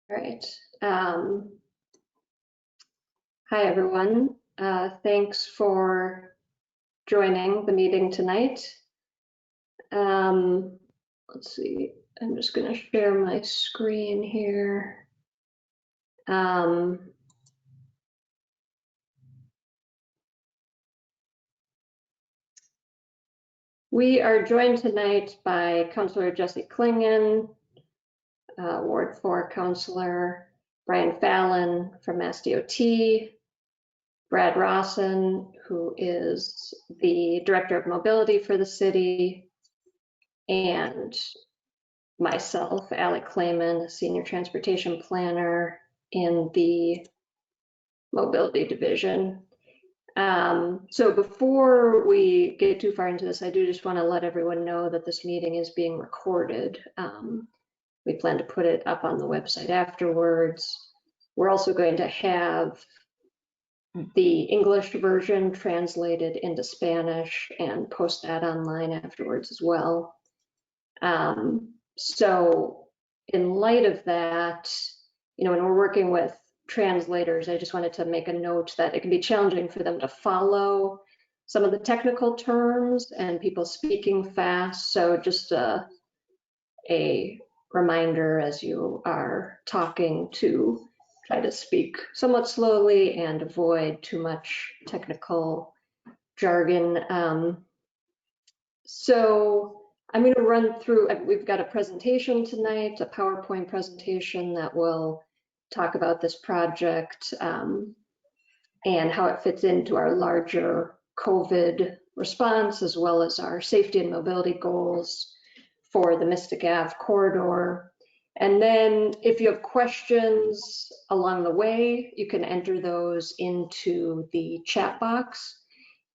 All right. Hi, everyone. Thanks for joining the meeting tonight. Let's see. I'm just going to share my screen here. We are joined tonight by Councilor Jesse Clingan, Ward 4 Councilor Brian Fallon from MassDOT, Brad Rawson, who is the Director of Mobility for the city, and myself, Alex Kleyman, Senior Transportation Planner in the Mobility Division. So before we get too far into this, I do just want to let everyone know that this meeting is being recorded. We plan to put it up on the website afterwards. We're also going to have the English version translated into Spanish and post that online afterwards as well. So in light of that, when we're working with translators, I just wanted to make a note that it can be challenging for them to follow some of the technical terms and people speaking fast. So just a reminder as you are talking to try to speak somewhat slowly and avoid too much technical jargon. So I'm going to run through, we've got a presentation tonight, a PowerPoint presentation that will talk about this project and how it fits into our larger COVID response, as well as our safety and mobility goals for the Mystic Ave corridor. And then if you have questions along the way, you can enter those into the chat box,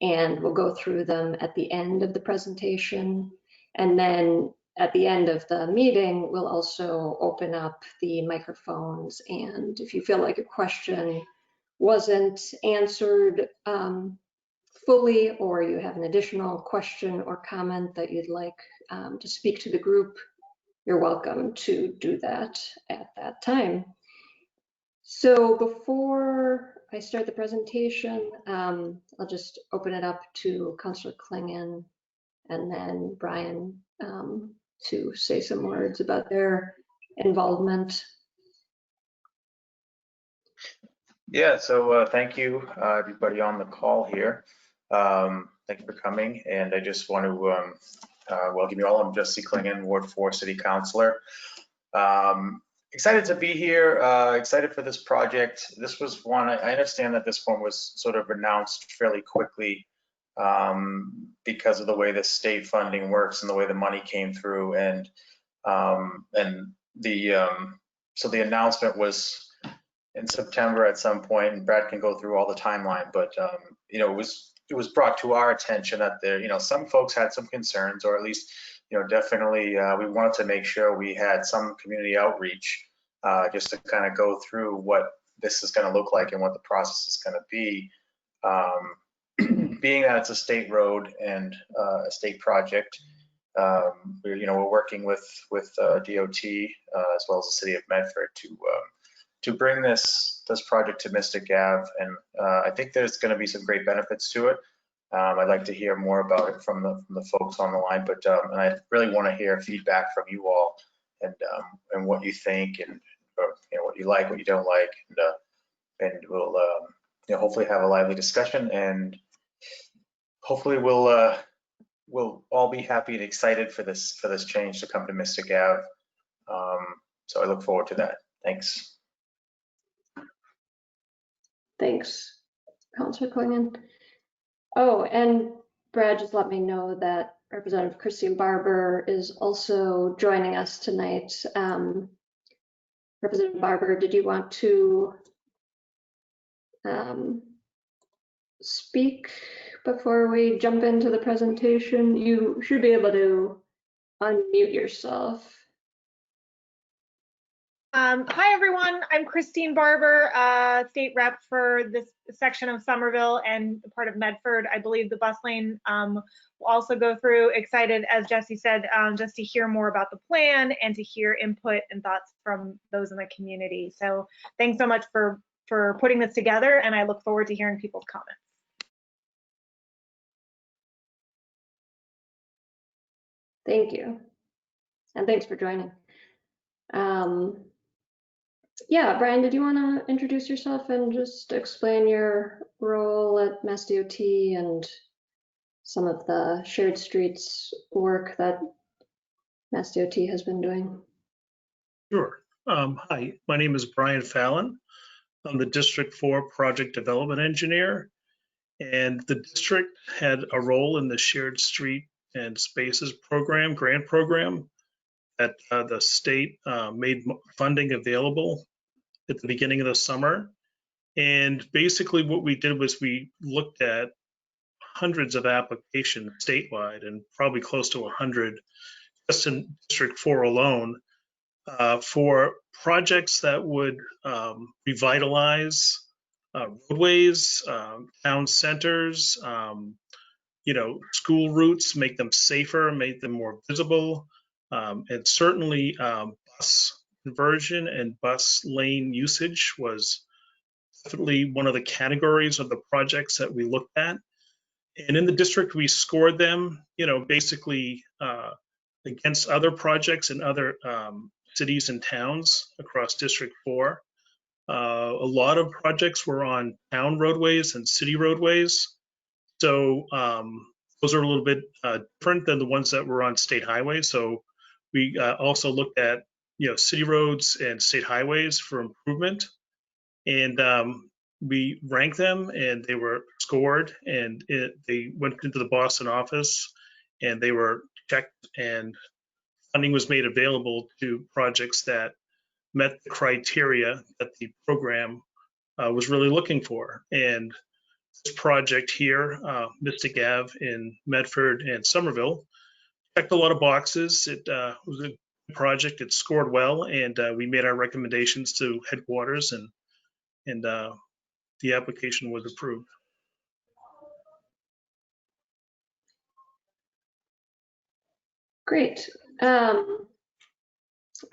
and we'll go through them at the end of the presentation. And then at the end of the meeting, we'll also open up the microphones. And if you feel like a question wasn't answered fully, or you have an additional question or comment that you'd like to speak to the group, you're welcome to do that at that time. So before I start the presentation, I'll just open it up to Councilor Clingan and then Brian to say some words about their involvement. Yeah, so thank you, everybody on the call here. Thank you for coming, and I just want to welcome you all. I'm Jesse Clingan, Ward 4 City Councilor. Excited to be here, excited for this project. This was one, I understand that this one was sort of announced fairly quickly because of the way the state funding works and the way the money came through, and so the announcement was in September at some point, and Brad can go through all the timeline, but it was brought to our attention that there, some folks had some concerns, or at least, definitely we wanted to make sure we had some community outreach just to kind of go through what this is going to look like and what the process is going to be. Being that it's a state road and a state project, we're working with DOT as well as the city of Medford to bring this project to Mystic Ave, and I think there's going to be some great benefits to it. I'd like to hear more about it from the folks on the line, but and I really want to hear feedback from you all and what you think, and what you like, what you don't like, and we'll hopefully have a lively discussion, and hopefully we'll all be happy and excited for this change to come to Mystic Ave. So I look forward to that. Thanks. Thanks, Councilor Clingan. Oh, and Brad just let me know that Representative Christine Barber is also joining us tonight. Representative Barber, did you want to speak before we jump into the presentation? You should be able to unmute yourself. Hi, everyone. I'm Christine Barber, state rep for this section of Somerville and part of Medford. I believe the bus lane will also go through. Excited, as Jesse said, just to hear more about the plan and to hear input and thoughts from those in the community. So thanks so much for putting this together, and I look forward to hearing people's comments. Thank you. And thanks for joining. Yeah, Brian, did you want to introduce yourself and just explain your role at MassDOT and some of the shared streets work that MassDOT has been doing? Sure. Hi, my name is Brian Fallon. I'm the District 4 Project Development Engineer, and the district had a role in the Shared Street and Spaces program, grant program, that the state made funding available at the beginning of the summer. And basically what we did was we looked at hundreds of applications statewide and probably close to 100 just in District 4 alone for projects that would revitalize roadways, town centers, school routes, make them safer, make them more visible, and certainly bus conversion and bus lane usage was definitely one of the categories of the projects that we looked at. And in the district, we scored them, basically against other projects in other cities and towns across District 4. A lot of projects were on town roadways and city roadways. So those are a little bit different than the ones that were on state highways. So we also looked at, city roads and state highways for improvement. And we ranked them and they were scored, and they went into the Boston office and they were checked, and funding was made available to projects that met the criteria that the program was really looking for. And this project here, Mystic Ave in Medford and Somerville, checked a lot of boxes. It was a project. It scored well, and we made our recommendations to headquarters, and the application was approved. Great. All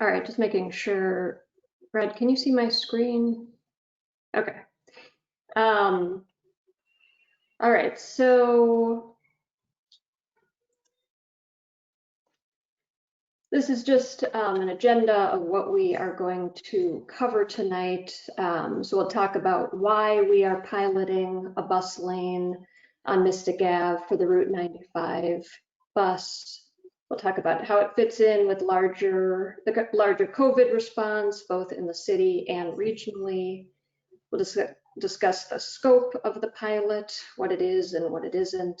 right, just making sure. Brad, can you see my screen? Okay. All right, so this is just an agenda of what we are going to cover tonight. So we'll talk about why we are piloting a bus lane on Mystic Ave for the Route 95 bus. We'll talk about how it fits in with the larger COVID response, both in the city and regionally. We'll discuss the scope of the pilot, what it is and what it isn't.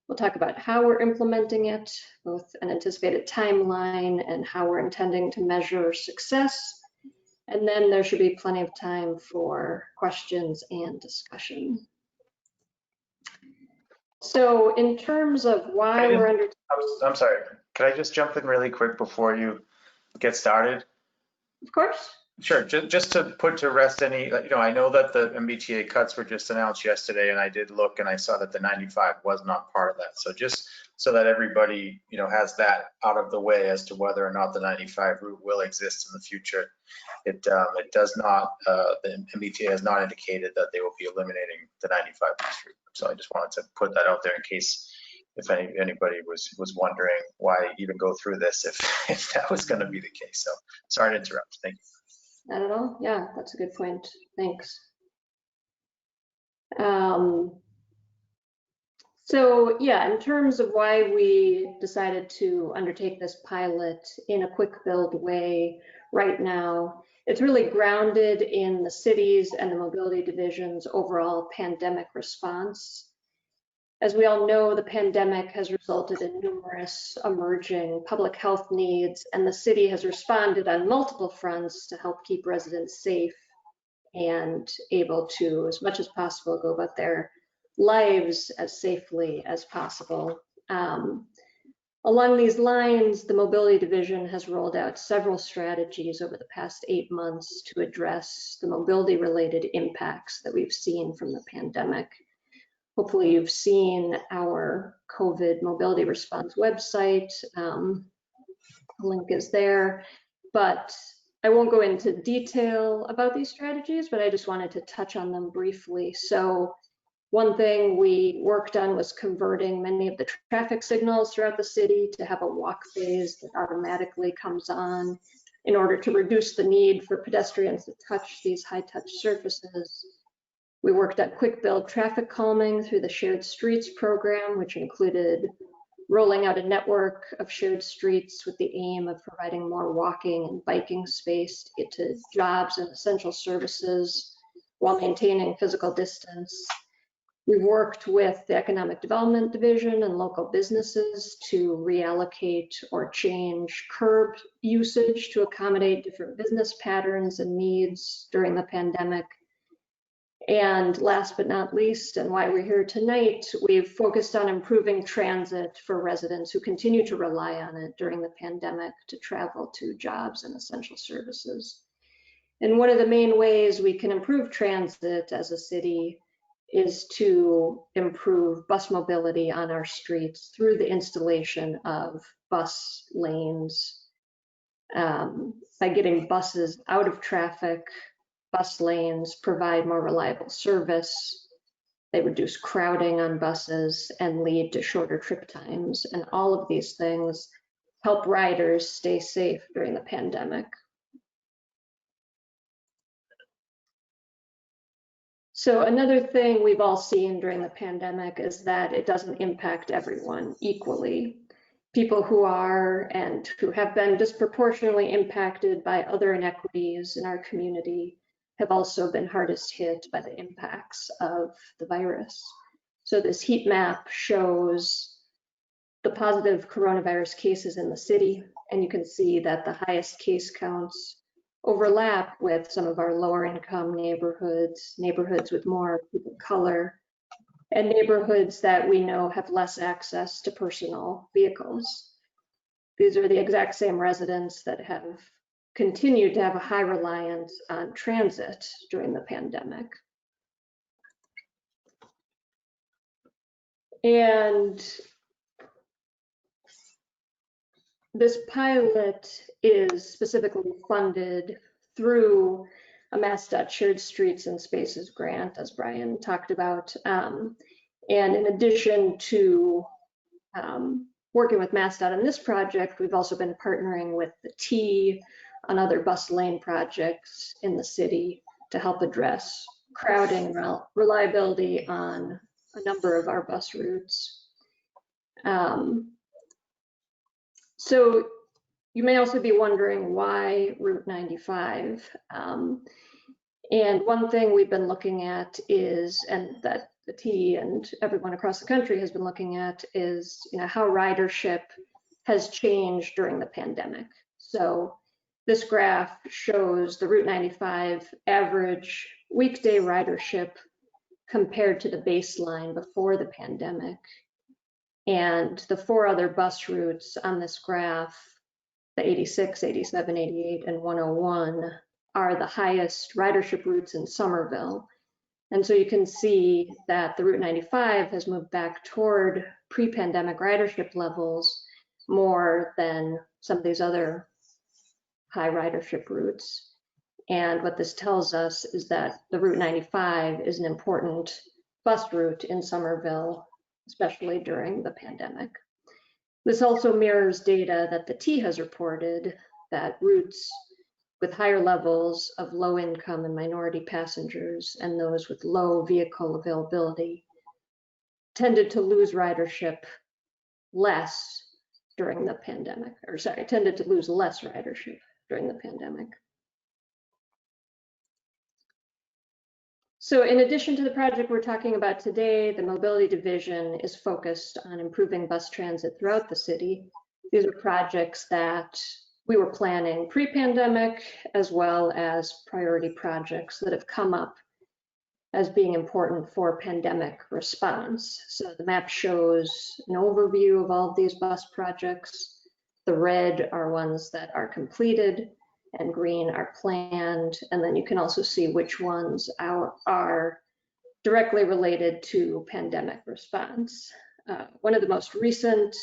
We'll talk about how we're implementing it, both an anticipated timeline and how we're intending to measure success. And then there should be plenty of time for questions and discussion. So in terms of why we're under... I'm sorry, could I just jump in really quick before you get started? Of course. Sure, just to put to rest any, I know that the MBTA cuts were just announced yesterday, and I did look and I saw that the 95 was not part of that. So just so that everybody, has that out of the way as to whether or not the 95 route will exist in the future. It does not, the MBTA has not indicated that they will be eliminating the 95 route. So I just wanted to put that out there in case if anybody was wondering why even go through this if that was going to be the case. So sorry to interrupt. Thank you. Not at all. Yeah, that's a good point. Thanks. So yeah, in terms of why we decided to undertake this pilot in a quick build way right now, it's really grounded in the city's and the mobility division's overall pandemic response. As we all know, the pandemic has resulted in numerous emerging public health needs, and the city has responded on multiple fronts to help keep residents safe and able to, as much as possible, go about their lives as safely as possible. Along these lines, the Mobility Division has rolled out several strategies over the past 8 months to address the mobility-related impacts that we've seen from the pandemic. Hopefully you've seen our COVID mobility response website. The link is there, but I won't go into detail about these strategies, but I just wanted to touch on them briefly. So one thing we worked on was converting many of the traffic signals throughout the city to have a walk phase that automatically comes on in order to reduce the need for pedestrians to touch these high-touch surfaces. We worked on quick build traffic calming through the Shared Streets program, which included rolling out a network of shared streets with the aim of providing more walking and biking space to get to jobs and essential services while maintaining physical distance. We've worked with the Economic Development Division and local businesses to reallocate or change curb usage to accommodate different business patterns and needs during the pandemic. And last but not least, and why we're here tonight, we've focused on improving transit for residents who continue to rely on it during the pandemic to travel to jobs and essential services. And one of the main ways we can improve transit as a city is to improve bus mobility on our streets through the installation of bus lanes, by getting buses out of traffic. Bus lanes provide more reliable service. They reduce crowding on buses and lead to shorter trip times. And all of these things help riders stay safe during the pandemic. So another thing we've all seen during the pandemic is that it doesn't impact everyone equally. People who are and who have been disproportionately impacted by other inequities in our community have also been hardest hit by the impacts of the virus. So this heat map shows the positive coronavirus cases in the city, and you can see that the highest case counts overlap with some of our lower income neighborhoods, neighborhoods with more people of color, and neighborhoods that we know have less access to personal vehicles. These are the exact same residents that have continued to have a high reliance on transit during the pandemic. And this pilot is specifically funded through a MassDOT Shared Streets and Spaces grant, as Brian talked about. And in addition to working with MassDOT on this project, we've also been partnering with the T on other bus lane projects in the city to help address crowding and reliability on a number of our bus routes. So you may also be wondering why Route 95. And one thing we've been looking at is, and that the T and everyone across the country has been looking at, is how ridership has changed during the pandemic. So this graph shows the Route 95 average weekday ridership compared to the baseline before the pandemic. And the 4 other bus routes on this graph, the 86, 87, 88, and 101, are the highest ridership routes in Somerville. And so you can see that the Route 95 has moved back toward pre-pandemic ridership levels more than some of these other high ridership routes. And what this tells us is that the Route 95 is an important bus route in Somerville, especially during the pandemic. This also mirrors data that the T has reported that routes with higher levels of low income and minority passengers and those with low vehicle availability tended to lose ridership less during the pandemic, or sorry, tended to lose less ridership during the pandemic. So in addition to the project we're talking about today, the Mobility Division is focused on improving bus transit throughout the city. These are projects that we were planning pre-pandemic, as well as priority projects that have come up as being important for pandemic response. So the map shows an overview of all of these bus projects. The red are ones that are completed and green are planned. And then you can also see which ones are directly related to pandemic response. One of the most recent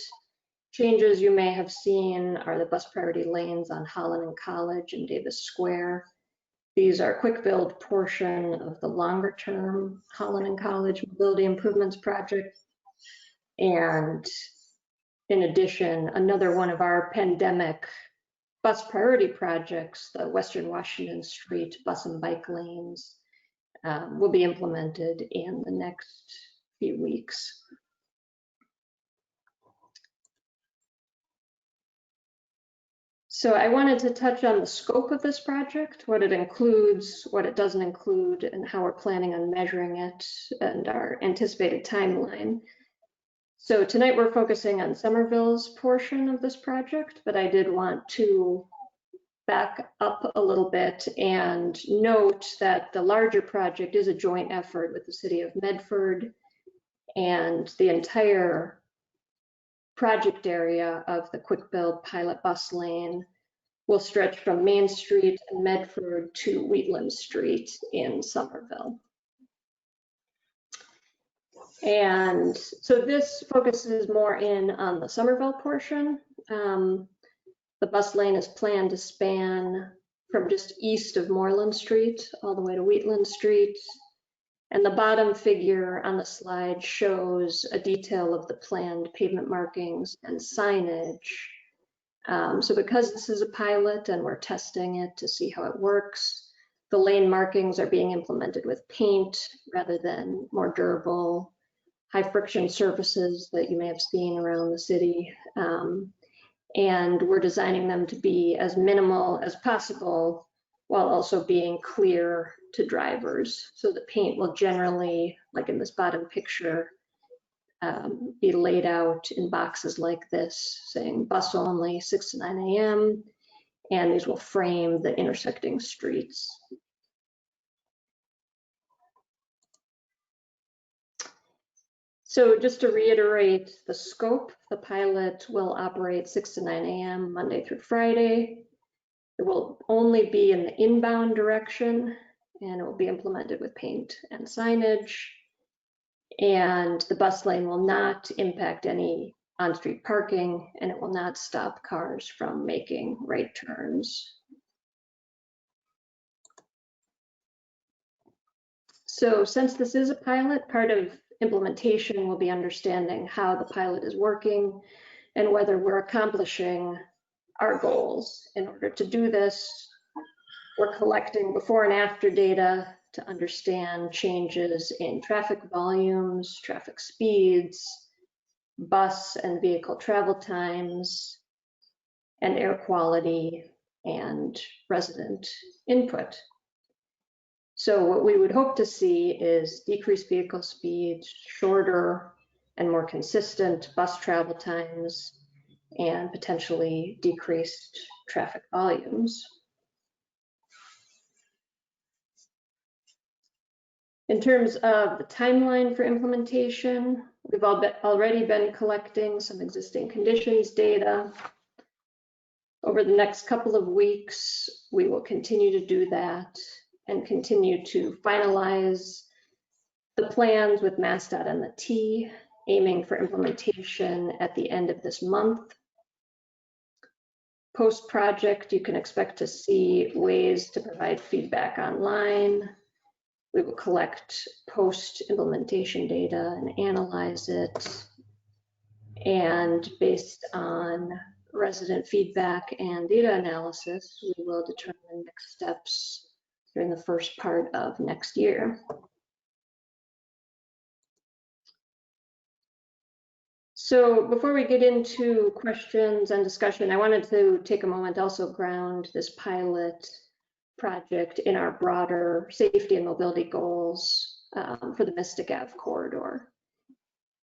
changes you may have seen are the bus priority lanes on Holland and College and Davis Square. These are quick build portion of the longer term Holland and College Mobility Improvements Project. And in addition, another one of our pandemic bus priority projects, the Western Washington Street bus and bike lanes, will be implemented in the next few weeks. So I wanted to touch on the scope of this project, what it includes, what it doesn't include, and how we're planning on measuring it, and our anticipated timeline. So tonight we're focusing on Somerville's portion of this project, but I did want to back up a little bit and note that the larger project is a joint effort with the City of Medford, and the entire project area of the quick build pilot bus lane will stretch from Main Street in Medford to Wheatland Street in Somerville. And so this focuses more in on the Somerville portion. The bus lane is planned to span from just east of Moreland Street all the way to Wheatland Street. And the bottom figure on the slide shows a detail of the planned pavement markings and signage. So because this is a pilot and we're testing it to see how it works, the lane markings are being implemented with paint rather than more durable, high friction surfaces that you may have seen around the city. And we're designing them to be as minimal as possible while also being clear to drivers. So the paint will generally, like in this bottom picture, be laid out in boxes like this, saying bus only 6 to 9 a.m. And these will frame the intersecting streets. So just to reiterate the scope, the pilot will operate 6 to 9 a.m. Monday through Friday. It will only be in the inbound direction, and it will be implemented with paint and signage. And the bus lane will not impact any on-street parking, and it will not stop cars from making right turns. So since this is a pilot, part of implementation will be understanding how the pilot is working and whether we're accomplishing our goals. In order to do this, we're collecting before and after data to understand changes in traffic volumes, traffic speeds, bus and vehicle travel times, and air quality and resident input. So what we would hope to see is decreased vehicle speeds, shorter and more consistent bus travel times, and potentially decreased traffic volumes. In terms of the timeline for implementation, we've already been collecting some existing conditions data. Over the next couple of weeks, we will continue to do that and continue to finalize the plans with MassDOT and the T, aiming for implementation at the end of this month. Post-project, you can expect to see ways to provide feedback online. We will collect post-implementation data and analyze it. And based on resident feedback and data analysis, we will determine next steps during the first part of next year. So before we get into questions and discussion, I wanted to take a moment to also ground this pilot project in our broader safety and mobility goals for the Mystic Ave corridor.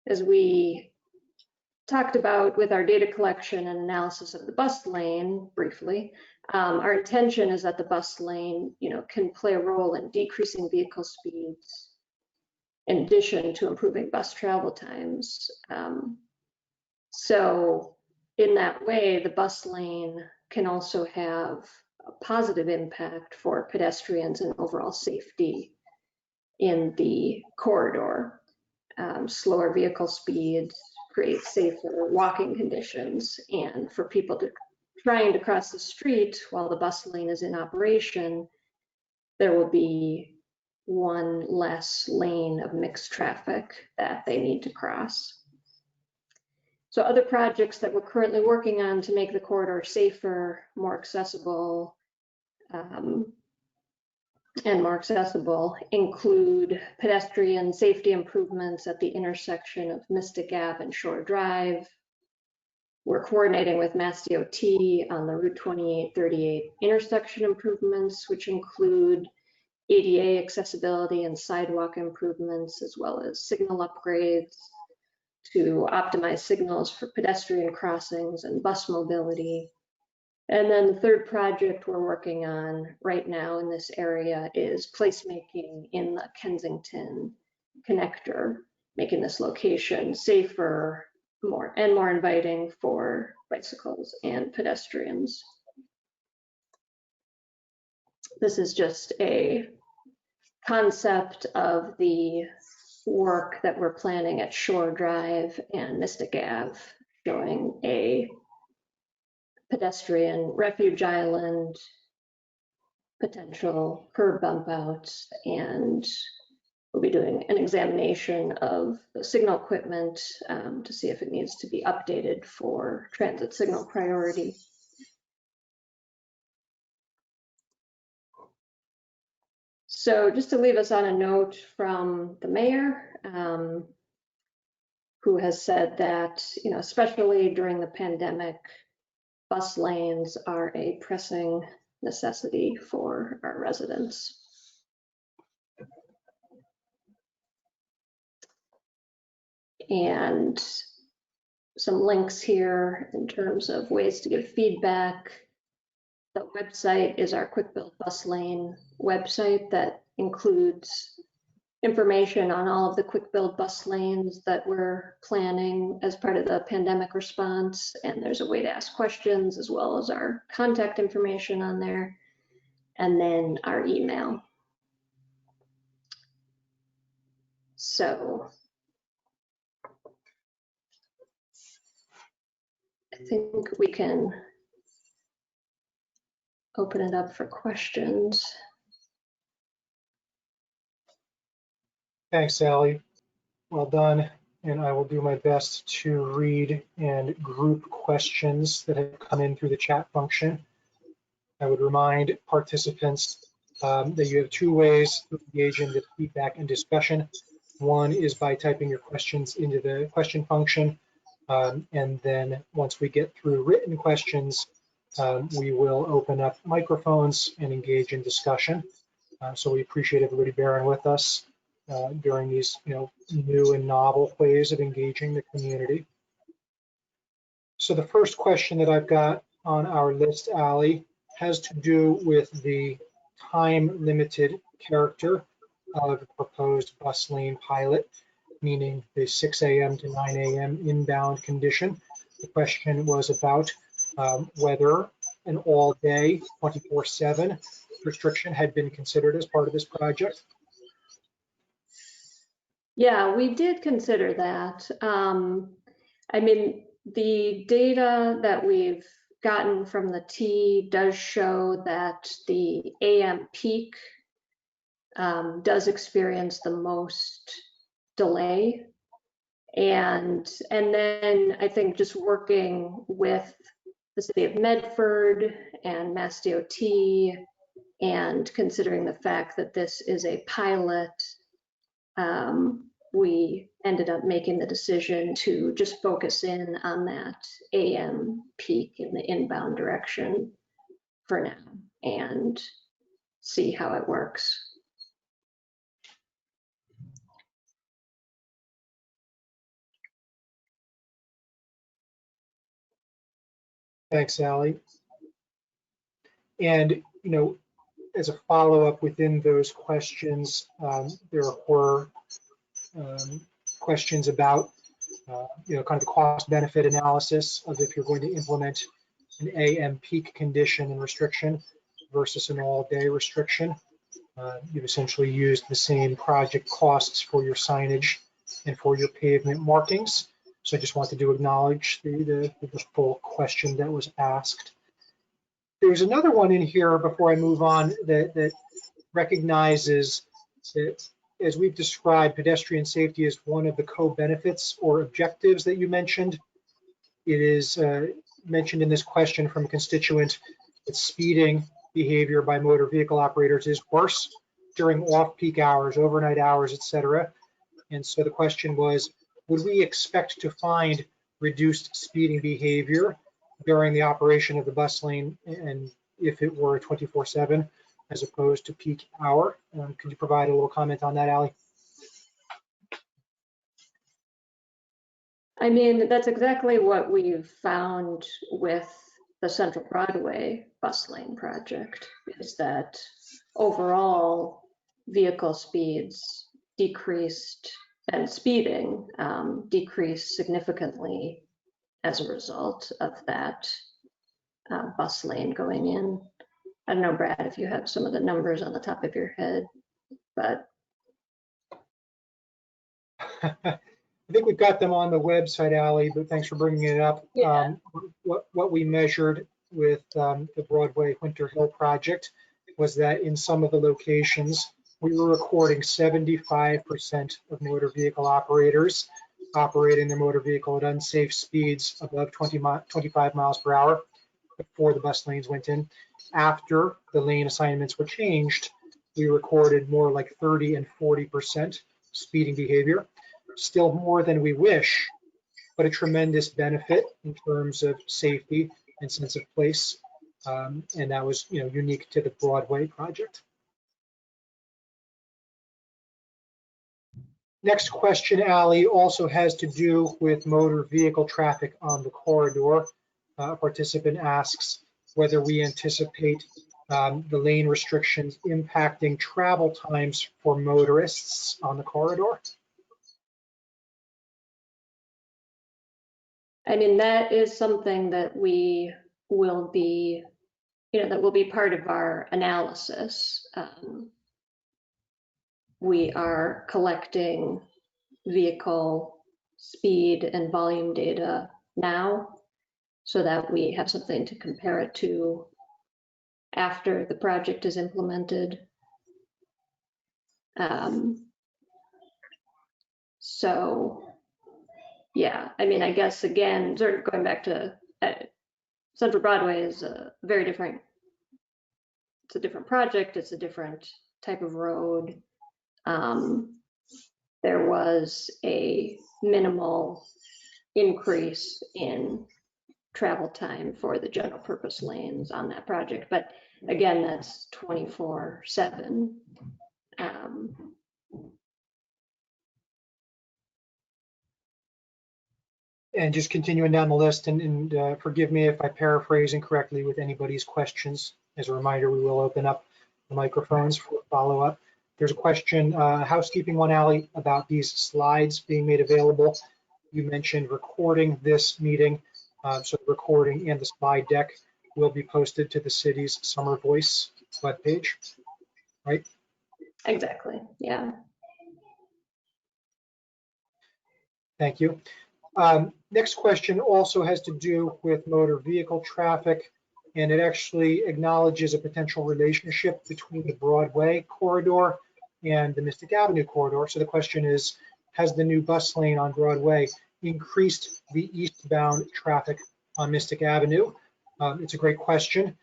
As we talked about with our data collection and analysis of the bus lane briefly, our intention is that the bus lane, can play a role in decreasing vehicle speeds in addition to improving bus travel times. So in that way, the bus lane can also have a positive impact for pedestrians and overall safety in the corridor. Slower vehicle speeds create safer walking conditions, and for people trying to cross the street while the bus lane is in operation, there will be one less lane of mixed traffic that they need to cross. So other projects that we're currently working on to make the corridor safer, more accessible, include pedestrian safety improvements at the intersection of Mystic Ave and Shore Drive. We're coordinating with MassDOT on the Route 2838 intersection improvements, which include ADA accessibility and sidewalk improvements, as well as signal upgrades to optimize signals for pedestrian crossings and bus mobility. And then the third project we're working on right now in this area is placemaking in the Kensington connector, making this location safer, more inviting for bicycles and pedestrians. This is just a concept of the work that we're planning at Shore Drive and Mystic Ave, showing a pedestrian refuge island, potential curb bump outs, and we'll be doing an examination of the signal equipment to see if it needs to be updated for transit signal priority. So just to leave us on a note from the mayor, who has said that, especially during the pandemic, bus lanes are a pressing necessity for our residents. And some links here in terms of ways to give feedback. The website is our Quick Build Bus Lane website that includes information on all of the quick build bus lanes that we're planning as part of the pandemic response. And there's a way to ask questions as well as our contact information on there. And then our email. So I think we can open it up for questions. Thanks, Sally. Well done. And I will do my best to read and group questions that have come in through the chat function. I would remind participants that you have two ways to engage in the feedback and discussion. One is by typing your questions into the question function. And then once we get through written questions, we will open up microphones and engage in discussion. So we appreciate everybody bearing with us during these new and novel ways of engaging the community. So the first question that I've got on our list, Ali, has to do with the time limited character of the proposed bus lane pilot, meaning the 6 a.m. to 9 a.m. inbound condition. The question was about whether an all-day 24/7 restriction had been considered as part of this project. Yeah, we did consider that. I mean, the data that we've gotten from the T does show that the AM peak does experience the most delay. And then I think just working with the city of Medford and MassDOT and considering the fact that this is a pilot, we ended up making the decision to just focus in on that AM peak in the inbound direction for now and see how it works. Thanks, Ally. And, as a follow-up within those questions, there were questions about, kind of the cost-benefit analysis of if you're going to implement an AM peak condition and restriction versus an all-day restriction. You've essentially used the same project costs for your signage and for your pavement markings. So I just wanted to acknowledge the full question that was asked. There's another one in here before I move on that recognizes that, as we've described, pedestrian safety is one of the co-benefits or objectives that you mentioned. It is mentioned in this question from a constituent that speeding behavior by motor vehicle operators is worse during off-peak hours, overnight hours, etc. And so the question was, would we expect to find reduced speeding behavior during the operation of the bus lane, and if it were 24/7 as opposed to peak hour? Could you provide a little comment on that, Ally? I mean, that's exactly what we've found with the Central Broadway bus lane project, is that overall vehicle speeds decreased and speeding decreased significantly as a result of that bus lane going in. I don't know, Brad, if you have some of the numbers on the top of your head, but I think we've got them on the website, Ally, but thanks for bringing it up. Yeah. What we measured with the Broadway Winter Hill project was that in some of the locations, we were recording 75% of motor vehicle operators operating their motor vehicle at unsafe speeds above 25 miles per hour before the bus lanes went in. After the lane assignments were changed, we recorded more like 30 and 40% speeding behavior. Still more than we wish, but a tremendous benefit in terms of safety and sense of place. And that was, unique to the Broadway project. Next question, Ally, also has to do with motor vehicle traffic on the corridor. A participant asks whether we anticipate the lane restrictions impacting travel times for motorists on the corridor. I mean, that is something that we will be, that will be part of our analysis. We are collecting vehicle speed and volume data now so that we have something to compare it to after the project is implemented. So, yeah, I mean, I guess, again, sort of going back to Central Broadway is a very different, it's a different project, it's a different type of road. There was a minimal increase in travel time for the general purpose lanes on that project, but again, that's 24/7. And just continuing down the list, and forgive me if I paraphrase incorrectly with anybody's questions. As a reminder, we will open up the microphones for follow-up. There's a question, housekeeping one, Ally, about these slides being made available. You mentioned recording this meeting, so the recording and the slide deck will be posted to the city's Summer Voice webpage, right? Exactly, yeah. Thank you. Next question also has to do with motor vehicle traffic, and it actually acknowledges a potential relationship between the Broadway corridor and the Mystic Avenue corridor. So the question is, has the new bus lane on Broadway increased the eastbound traffic on Mystic Avenue? It's a great question.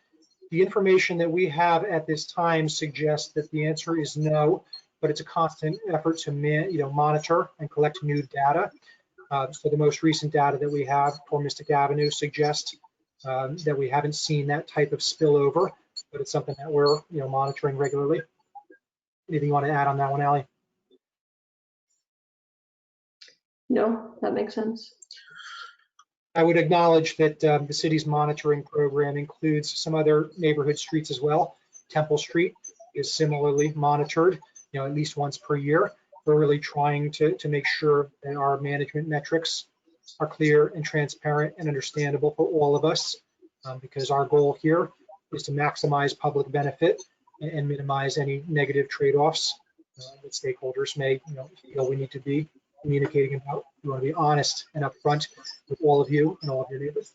The information that we have at this time suggests that the answer is no, but it's a constant effort to monitor and collect new data. So the most recent data that we have for Mystic Avenue suggests that we haven't seen that type of spillover, but it's something that we're monitoring regularly. Anything you want to add on that one, Ally? No, that makes sense. I would acknowledge that the city's monitoring program includes some other neighborhood streets as well. Temple Street is similarly monitored, at least once per year. We're really trying to make sure that our management metrics are clear and transparent and understandable for all of us, because our goal here is to maximize public benefit and minimize any negative trade-offs that stakeholders may feel we need to be communicating about. We want to be honest and upfront with all of you and all of your neighbors.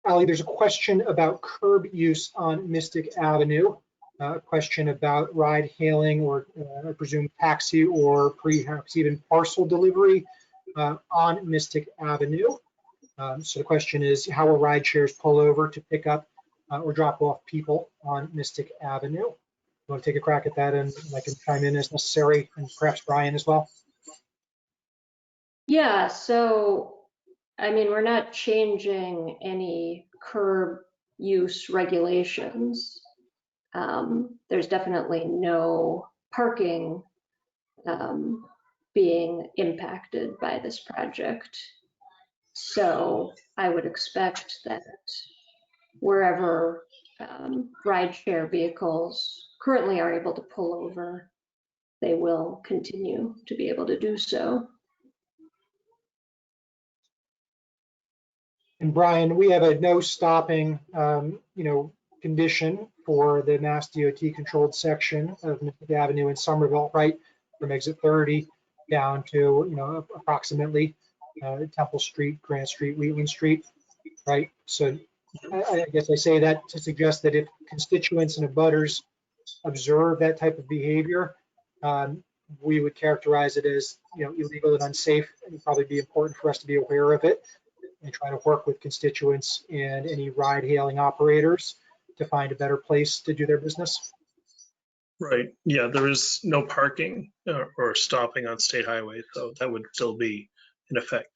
Ali, there's a question about curb use on Mystic Avenue, a question about ride hailing or I presume taxi or perhaps even parcel delivery on Mystic Avenue. So the question is, how will ride shares pull over to pick up or drop off people on Mystic Avenue? You want to take a crack at that, and I can chime in as necessary, and perhaps Brian as well? Yeah, so, I mean, we're not changing any curb use regulations. There's definitely no parking being impacted by this project. So I would expect that wherever rideshare vehicles currently are able to pull over, they will continue to be able to do so. And Brian, we have a no stopping, condition for the MassDOT controlled section of Mystic Avenue in Somerville, right, from exit 30 down to, approximately Temple Street, Grant Street, Wheatland Street, right? So I guess I say that to suggest that if constituents and abutters observe that type of behavior, we would characterize it as illegal and unsafe. It would probably be important for us to be aware of it and try to work with constituents and any ride-hailing operators to find a better place to do their business. Right. Yeah, there is no parking or stopping on state highway, so that would still be in effect.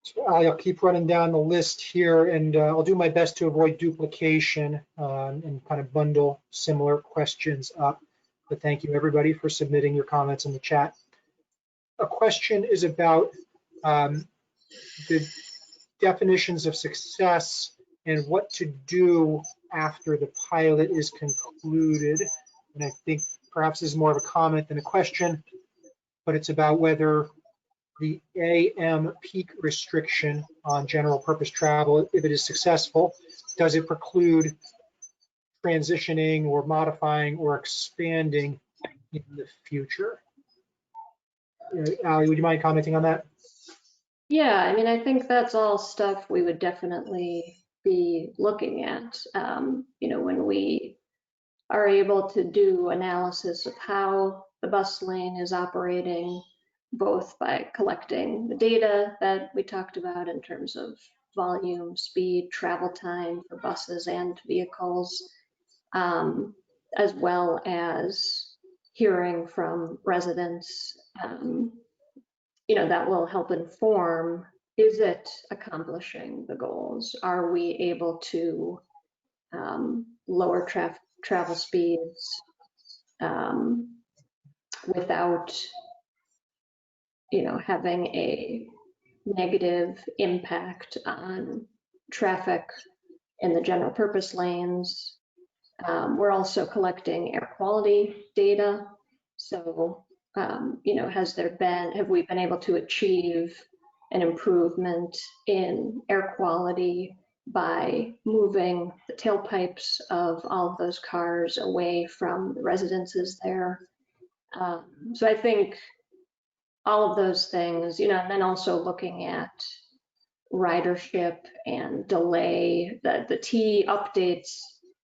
So I'll keep running down the list here, and I'll do my best to avoid duplication and kind of bundle similar questions up. But thank you, everybody, for submitting your comments in the chat. A question is about the definitions of success and what to do after the pilot is concluded. And I think perhaps this is more of a comment than a question, but it's about whether the AM peak restriction on general purpose travel, if it is successful, does it preclude transitioning or modifying or expanding in the future? Ali, would you mind commenting on that? Yeah, I mean, I think that's all stuff we would definitely be looking at. When we are able to do analysis of how the bus lane is operating, both by collecting the data that we talked about in terms of volume, speed, travel time for buses and vehicles, as well as hearing from residents, that will help inform, is it accomplishing the goals? Are we able to lower travel speeds without having a negative impact on traffic in the general purpose lanes? We're also collecting air quality data. So, have we been able to achieve an improvement in air quality by moving the tailpipes of all of those cars away from the residences there? So I think all of those things, and then also looking at ridership and delay. The T updates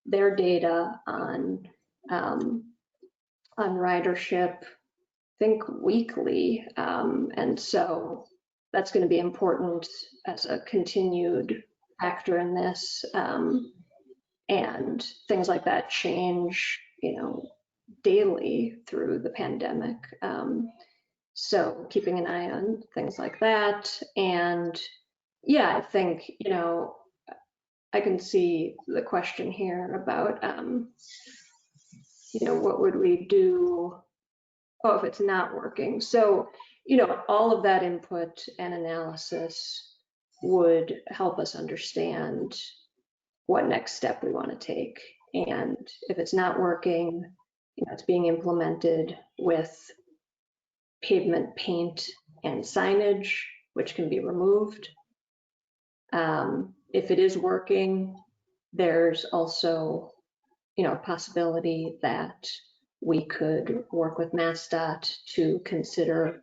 their data on ridership, I think weekly, and so that's going to be important as a continued factor in this, and things like that change, daily through the pandemic. So keeping an eye on things like that. And yeah, I think, I can see the question here about, what would we do, if it's not working? So, all of that input and analysis would help us understand what next step we want to take. And if it's not working, it's being implemented with pavement paint and signage, which can be removed. If it is working, there's also, a possibility that we could work with MassDOT to consider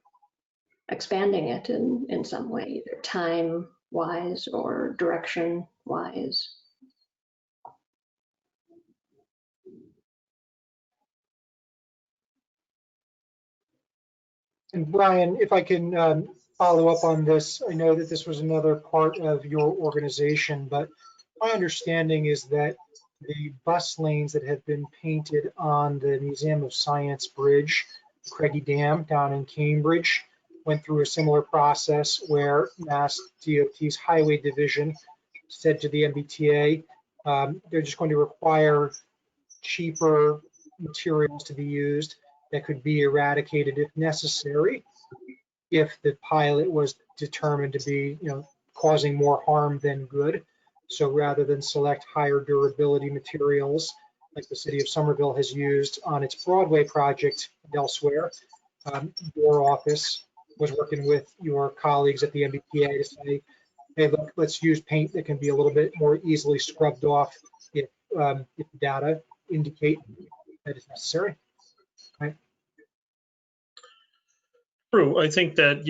expanding it in some way, either time-wise or direction-wise. And Brian, if I can follow up on this, I know that this was another part of your organization, but my understanding is that the bus lanes that have been painted on the Museum of Science Bridge, Craigie Dam down in Cambridge, went through a similar process where MassDOT's Highway Division said to the MBTA, they're just going to require cheaper materials to be used that could be eradicated if necessary, if the pilot was determined to be, causing more harm than good. So rather than select higher durability materials like the city of Somerville has used on its Broadway project and elsewhere, your office was working with your colleagues at the MBTA to say, hey, look, let's use paint that can be a little bit more easily scrubbed off if data indicate that it's necessary. Right. True. I think that,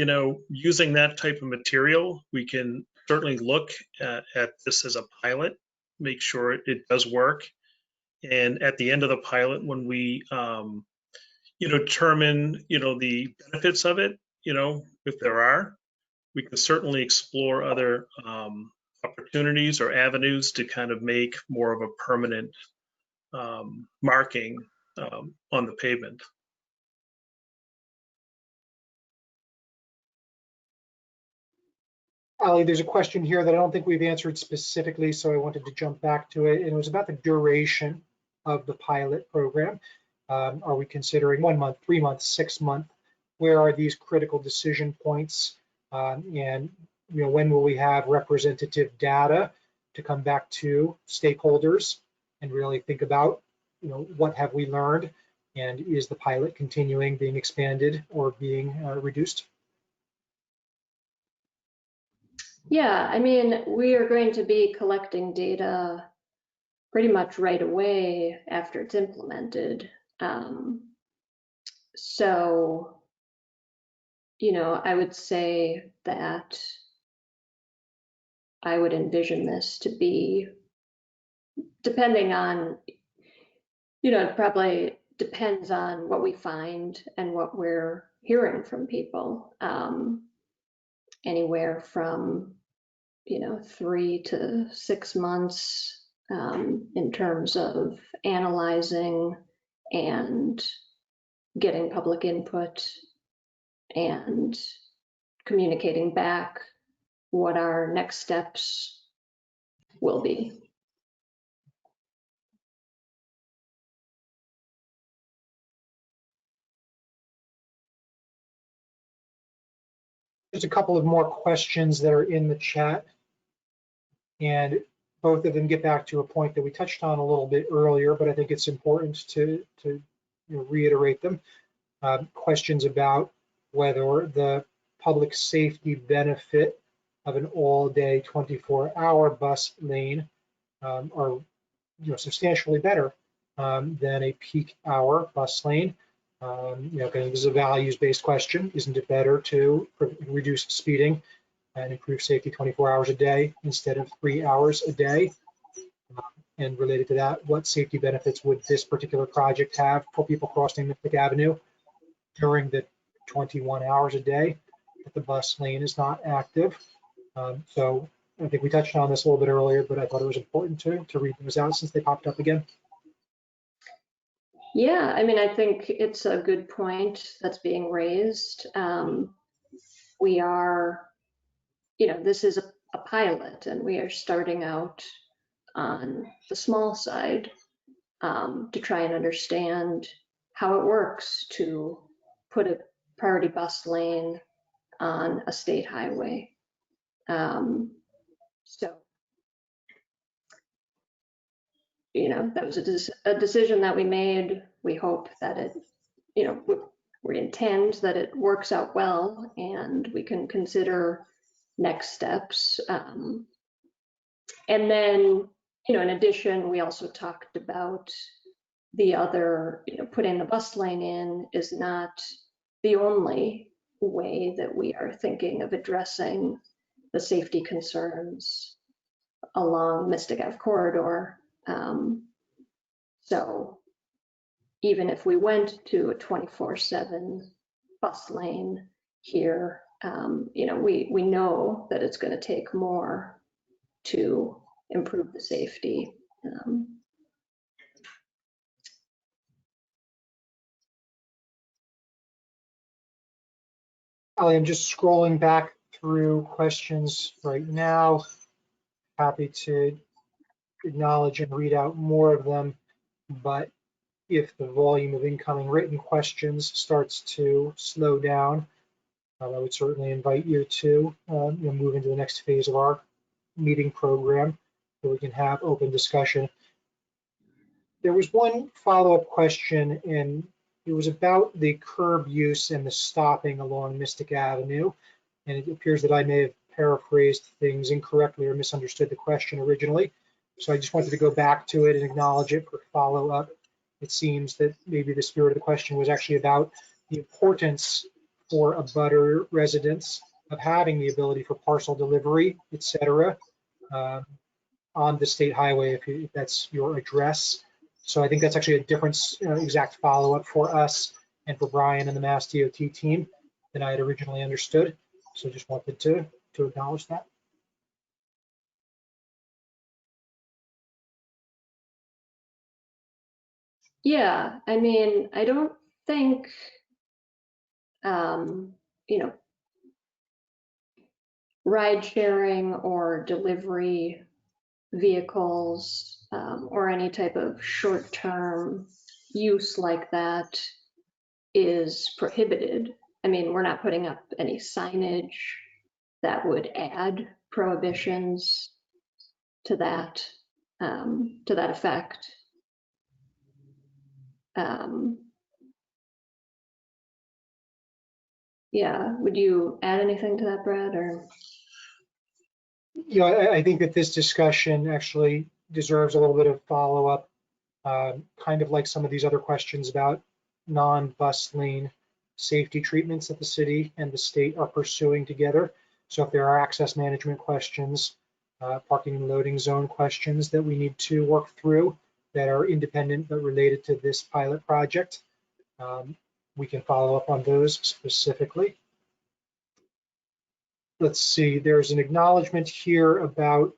using that type of material, we can certainly look at this as a pilot, make sure it does work. And at the end of the pilot, when we, determine, the benefits of it, if there are, we can certainly explore other opportunities or avenues to kind of make more of a permanent marking on the pavement. Ali, there's a question here that I don't think we've answered specifically, so I wanted to jump back to it. And it was about the duration of the pilot program. Are we considering 1 month, 3 months, 6 months? Where are these critical decision points? And when will we have representative data to come back to stakeholders and really think about, what have we learned? And is the pilot continuing, being expanded, or being reduced? Yeah, we are going to be collecting data pretty much right away after it's implemented. So, I would say that I would envision this to be, depending on, it probably depends on what we find and what we're hearing from people. Anywhere from 3 to 6 months in terms of analyzing and getting public input and communicating back what our next steps will be. There's a couple of more questions that are in the chat, and both of them get back to a point that we touched on a little bit earlier, but I think it's important to reiterate them. Questions about whether the public safety benefit of an all-day 24-hour bus lane are substantially better than a peak hour bus lane. This is a values-based question. Isn't it better to reduce speeding and improve safety 24 hours a day instead of 3 hours a day? And related to that, what safety benefits would this particular project have for people crossing Mythic Avenue during the 21 hours a day that the bus lane is not active? So I think we touched on this a little bit earlier, but I thought it was important to read those out since they popped up again. Yeah, I think it's a good point that's being raised. We are, this is a pilot, and we are starting out on the small side to try and understand how it works to put a priority bus lane on a state highway. So, you know, that was a decision that we made. We hope that it, you know, we intend that it works out well and we can consider next steps. And then, you know, in addition, we also talked about the other, you know, putting the bus lane in is not the only way that we are thinking of addressing the safety concerns along Mystic Ave corridor. So even if we went to a 24/7 bus lane here, you know, we know that it's going to take more to improve the safety. I'm just scrolling back through questions right now. Happy to acknowledge and read out more of them, but if the volume of incoming written questions starts to slow down, I would certainly invite you to move into the next phase of our meeting program so we can have open discussion. There was one follow-up question, and it was about the curb use and the stopping along Mystic Avenue. And it appears that I may have paraphrased things incorrectly or misunderstood the question originally. So I just wanted to go back to it and acknowledge it for follow-up. It seems that maybe the spirit of the question was actually about the importance for abutter residents of having the ability for parcel delivery, et cetera, on the state highway, if that's your address. So I think that's actually a different exact follow-up for us and for Brian and the MassDOT team than I had originally understood. So just wanted to acknowledge that. Yeah, I mean, I don't think, you know, ride sharing or delivery vehicles or any type of short-term use like that is prohibited. I mean, we're not putting up any signage that would add prohibitions to that effect. Yeah, would you add anything to that, Brad? Or I think that this discussion actually deserves a little bit of follow-up, kind of like some of these other questions about non-bus lane safety treatments that the city and the state are pursuing together. So if there are access management questions, parking and loading zone questions that we need to work through that are independent but related to this pilot project, we can follow up on those specifically. Let's see, there's an acknowledgement here about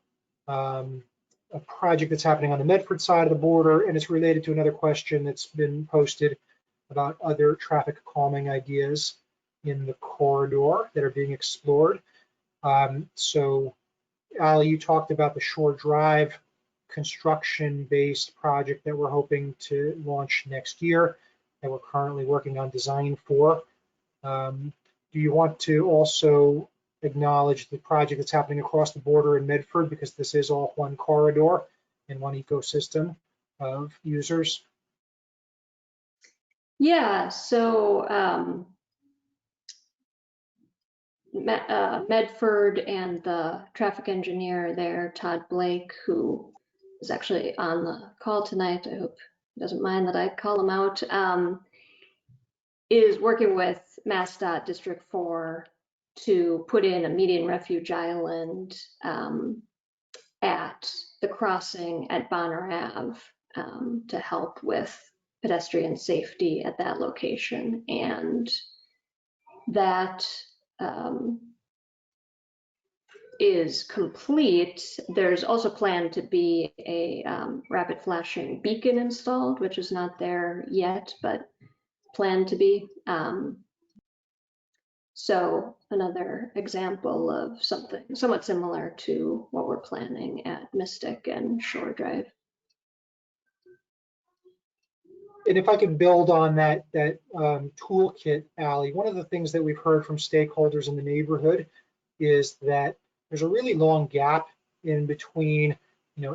a project that's happening on the Medford side of the border, and it's related to another question that's been posted about other traffic calming ideas in the corridor that are being explored. So, Ali, you talked about the Shore Drive construction-based project that we're hoping to launch next year, that we're currently working on design for. Do you want to also acknowledge the project that's happening across the border in Medford, because this is all one corridor and one ecosystem of users? yeah, so Medford and the traffic engineer there, Todd Blake, who is actually on the call tonight, I hope he doesn't mind that I call him out, is working with MassDOT District 4 to put in a median refuge island at the crossing at Bonner Ave to help with pedestrian safety at that location. And that is complete. There's also planned to be a rapid flashing beacon installed, which is not there yet, but planned to be. So another example of something somewhat similar to what we're planning at Mystic and Shore Drive. And if I could build on that toolkit, Allie, one of the things that we've heard from stakeholders in the neighborhood is that there's a really long gap in between,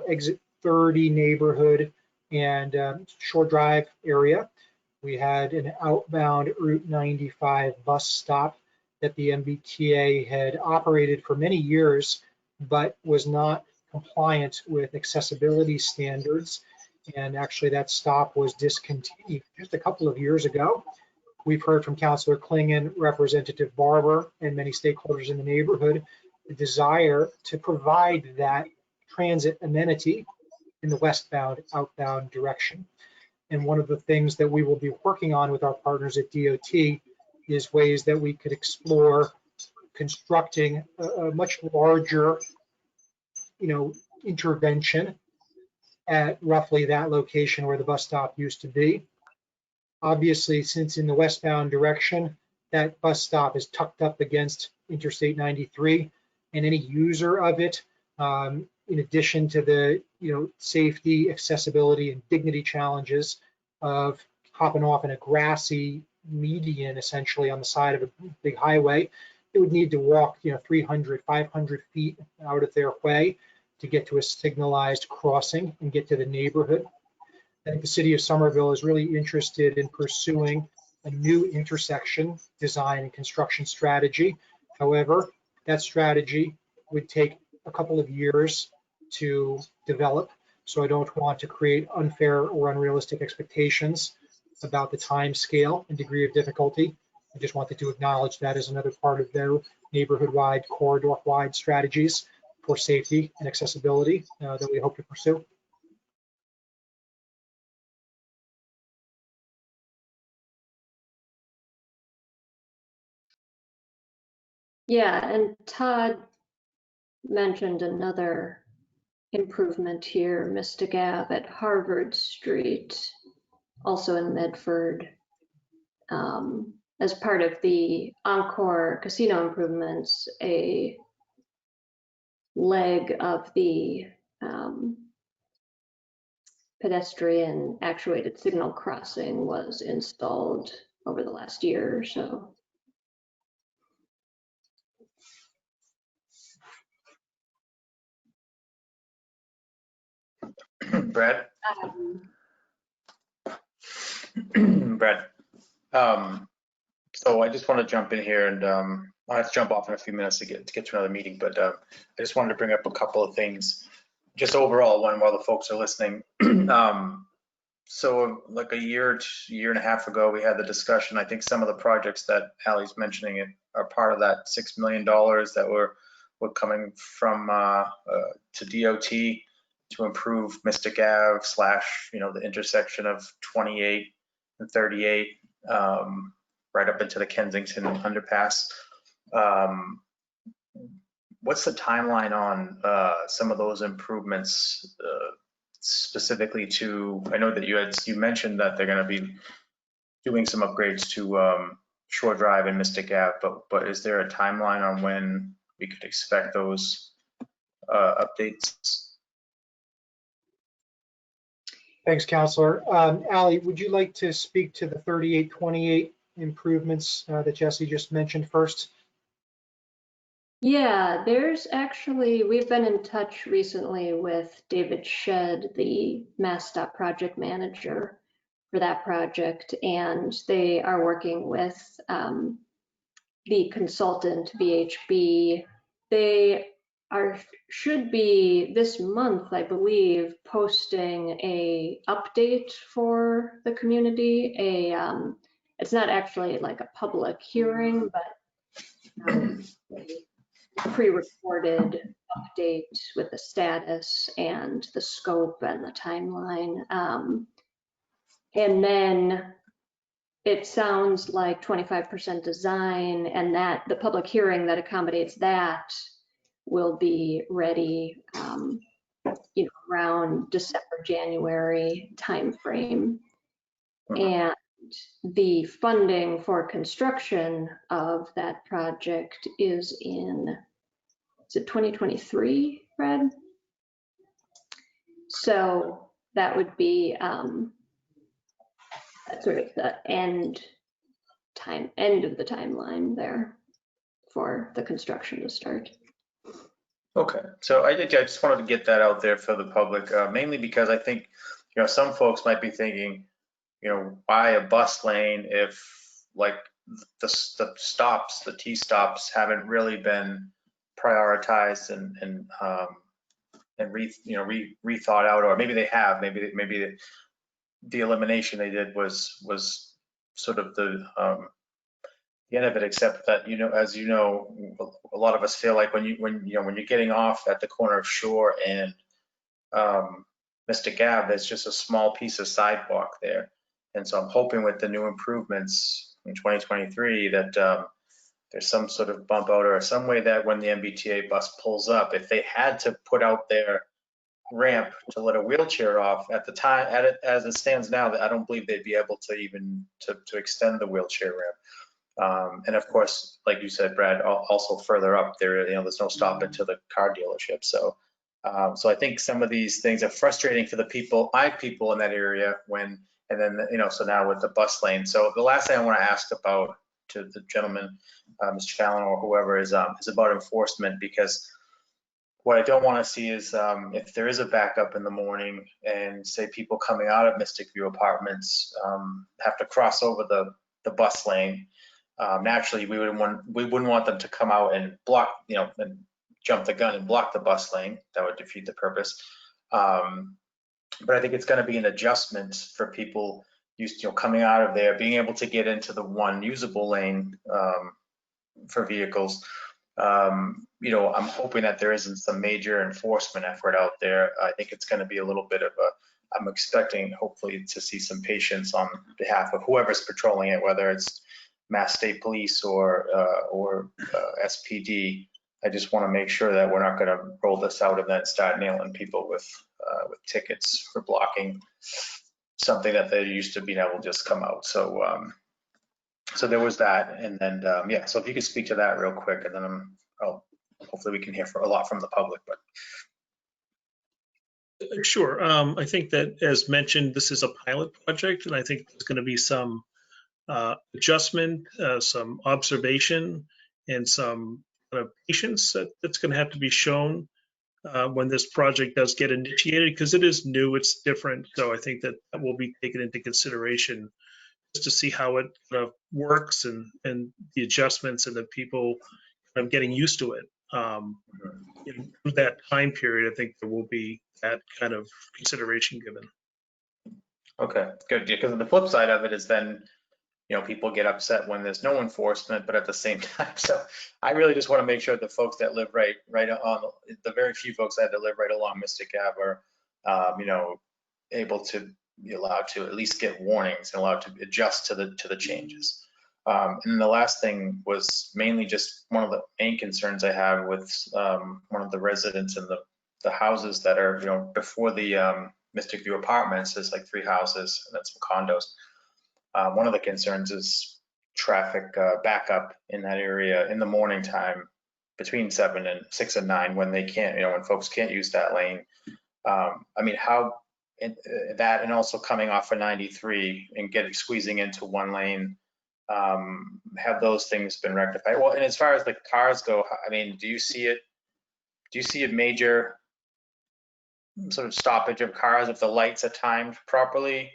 exit 30 neighborhood and Shore Drive area. We had an outbound Route 95 bus stop that the MBTA had operated for many years, but was not compliant with accessibility standards. And actually that stop was discontinued just a couple of years ago. We've heard from Councilor Clingan, Representative Barber, and many stakeholders in the neighborhood, the desire to provide that transit amenity in the westbound, outbound direction. And one of the things that we will be working on with our partners at DOT is ways that we could explore constructing a much larger, intervention at roughly that location where the bus stop used to be. Obviously, since in the westbound direction, that bus stop is tucked up against Interstate 93, and any user of it, in addition to the safety, accessibility, and dignity challenges of hopping off in a grassy median, essentially on the side of a big highway, they would need to walk 300, 500 feet out of their way to get to a signalized crossing and get to the neighborhood. I think the city of Somerville is really interested in pursuing a new intersection design and construction strategy. However, that strategy would take a couple of years to develop. So I don't want to create unfair or unrealistic expectations about the time scale and degree of difficulty. I just wanted to acknowledge that as another part of their neighborhood-wide, corridor-wide strategies for safety and accessibility that we hope to pursue. Yeah, and Todd mentioned another improvement here, Mystic Ave at Harvard Street, also in Medford, as part of the Encore casino improvements. A leg of the pedestrian actuated signal crossing was installed over the last year or so. Brad? Brad. So I just want to jump in here, and I'll have to jump off in a few minutes to get to another meeting, but I just wanted to bring up a couple of things, just overall, while the folks are listening. So like a year and a half ago, we had the discussion. I think some of the projects that Allie's mentioning are part of that $6 million that were coming from to DOT to improve Mystic Ave / the intersection of 28 and 38 right up into the Kensington underpass. What's the timeline on some of those improvements, specifically to, I know that you mentioned that they're going to be doing some upgrades to Shore Drive and Mystic Ave, but is there a timeline on when we could expect those updates? Thanks, Councilor. Allie, would you like to speak to the 3828 improvements that Jesse just mentioned first? Yeah, we've been in touch recently with David Shedd, the MassDOT project manager for that project, and they are working with the consultant, VHB. They should be this month, I believe, posting a update for the community. It's not actually like a public hearing, but a pre-recorded update with the status and the scope and the timeline. And then it sounds like 25% design, and that the public hearing that accommodates that will be ready around December, January timeframe. And the funding for construction of that project is in, is it 2023, Fred? So that would be sort of the end of the timeline there for the construction to start. Okay, so I just wanted to get that out there for the public, mainly because I think, some folks might be thinking, why a bus lane if like the stops, the T stops haven't really been prioritized and rethought out, or maybe they have, maybe the elimination they did was sort of the end of it, except that, as you know, a lot of us feel like when you're getting off at the corner of Shore and Mystic Ave, there's just a small piece of sidewalk there. And so I'm hoping with the new improvements in 2023 that there's some sort of bump out or some way that when the MBTA bus pulls up, if they had to put out their ramp to let a wheelchair off at the time, as it stands now, I don't believe they'd be able to even to extend the wheelchair ramp. And of course, like you said, Brad, also further up there, there's no stop into the car dealership. So I think some of these things are frustrating for the people in that area so now with the bus lane. So the last thing I want to ask about to the gentleman, Mr. Fallon or whoever, is about enforcement, because what I don't want to see is if there is a backup in the morning and say people coming out of Mystic View Apartments have to cross over the bus lane. Naturally, we wouldn't want them to come out and block, and jump the gun and block the bus lane. That would defeat the purpose. But I think it's going to be an adjustment for people used, coming out of there, being able to get into the one usable lane for vehicles. I'm hoping that there isn't some major enforcement effort out there. I think it's going to be a little bit of I'm expecting hopefully to see some patience on behalf of whoever's patrolling it, whether it's Mass State Police or SPD. I just want to make sure that we're not going to roll this out and then start nailing people with tickets for blocking something that they used to being able to just come out. So there was that, and then so if you could speak to that real quick, and then hopefully we can hear a lot from the public. But sure, I think that as mentioned, this is a pilot project, and I think there's going to be some adjustment, some observation, and some patience that's going to have to be shown when this project does get initiated, because it is new, it's different. So I think that will be taken into consideration just to see how it works and the adjustments and the people kind of getting used to it. In that time period, I think there will be that kind of consideration given. Okay, good. Because the flip side of it is then, people get upset when there's no enforcement, but at the same time, so I really just want to make sure the folks that live right on the very few folks that live right along Mystic Ave are, able to be allowed to at least get warnings and allowed to adjust to the changes. And the last thing was mainly just one of the main concerns I have with one of the residents in the houses that are, before the Mystic View Apartments. There's like 3 houses and then some condos. One of the concerns is traffic backup in that area in the morning time between 6 and 9 when they can't, when folks can't use that lane. I mean, how that, and also coming off of 93 and squeezing into one lane, have those things been rectified? Well, and as far as the cars go, I mean, do you see a major sort of stoppage of cars if the lights are timed properly?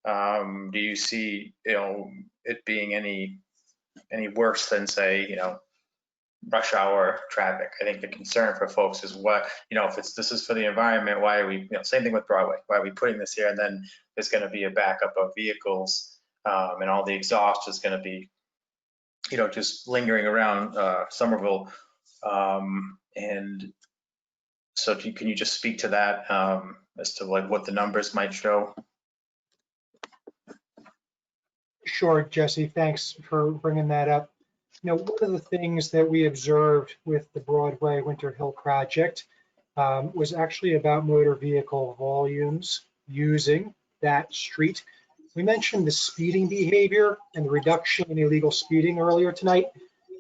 Do you see, it being any worse than, say, rush hour traffic? I think the concern for folks is what, if this is for the environment, why are we, same thing with Broadway, why are we putting this here? And then there's going to be a backup of vehicles, and all the exhaust is going to be, just lingering around Somerville. And so can you just speak to that as to like what the numbers might show? Sure, Jesse, thanks for bringing that up. One of the things that we observed with the Broadway Winter Hill project was actually about motor vehicle volumes using that street. We mentioned the speeding behavior and the reduction in illegal speeding earlier tonight,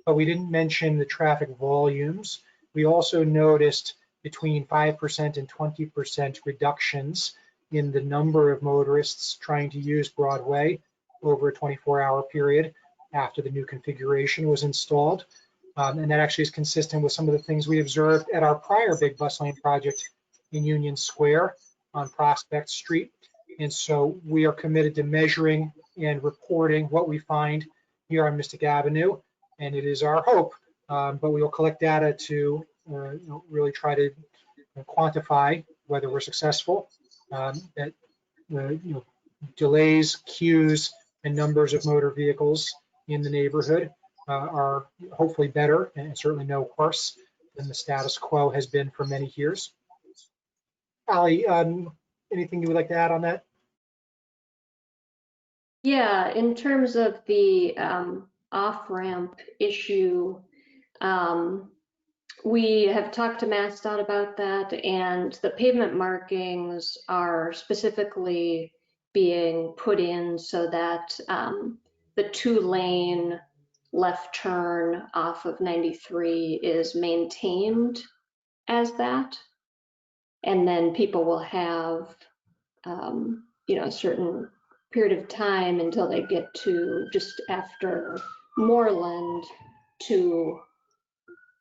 but we didn't mention the traffic volumes. We also noticed between 5% and 20% reductions in the number of motorists trying to use Broadway over a 24-hour period after the new configuration was installed. And that actually is consistent with some of the things we observed at our prior big bus lane project in Union Square on Prospect Street. And so we are committed to measuring and reporting what we find here on Mystic Avenue. And it is our hope, but we will collect data to really try to quantify whether we're successful, that delays, queues, and numbers of motor vehicles in the neighborhood are hopefully better and certainly no worse than the status quo has been for many years. Ali, anything you would like to add on that? Yeah, in terms of the off-ramp issue, we have talked to MassDOT about that, and the pavement markings are specifically being put in so that the 2-lane left turn off of 93 is maintained as that. And then people will have, a certain period of time until they get to just after Moreland to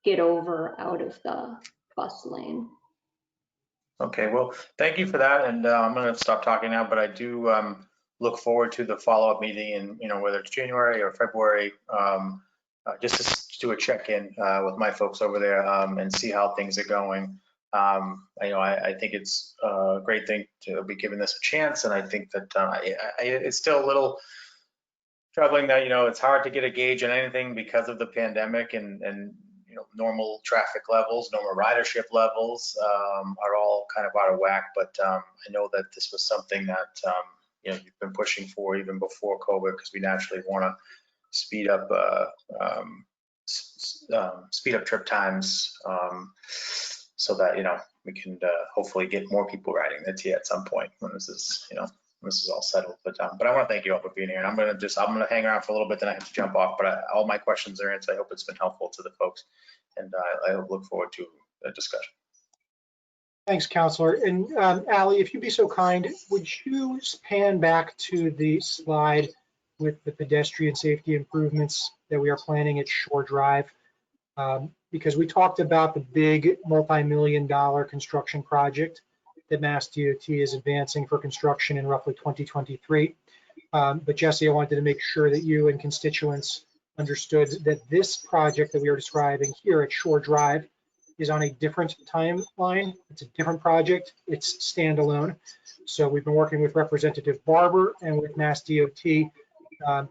get over out of the bus lane. Okay, well, thank you for that. And I'm going to stop talking now, but I do look forward to the follow-up meeting in, whether it's January or February, just to do a check-in with my folks over there and see how things are going. I think it's a great thing to be given this a chance, and I think that it's still a little troubling that it's hard to get a gauge on anything because of the pandemic, and normal traffic levels, normal ridership levels are all kind of out of whack. But I know that this was something that you've been pushing for even before COVID, because we naturally want to speed up trip times. So that we can hopefully get more people riding the T at some point when this is all settled. But I want to thank you all for being here, and I'm gonna hang around for a little bit, then I have to jump off. But all my questions are answered. I hope it's been helpful to the folks, and I look forward to a discussion. Thanks, Councilor. And Ali, if you'd be so kind, would you pan back to the slide with the pedestrian safety improvements that we are planning at Shore Drive? Because we talked about the big multi-million-dollar construction project that MassDOT is advancing for construction in roughly 2023. But Jesse, I wanted to make sure that you and constituents understood that this project that we are describing here at Shore Drive is on a different timeline. It's a different project. It's standalone. So we've been working with Representative Barber and with MassDOT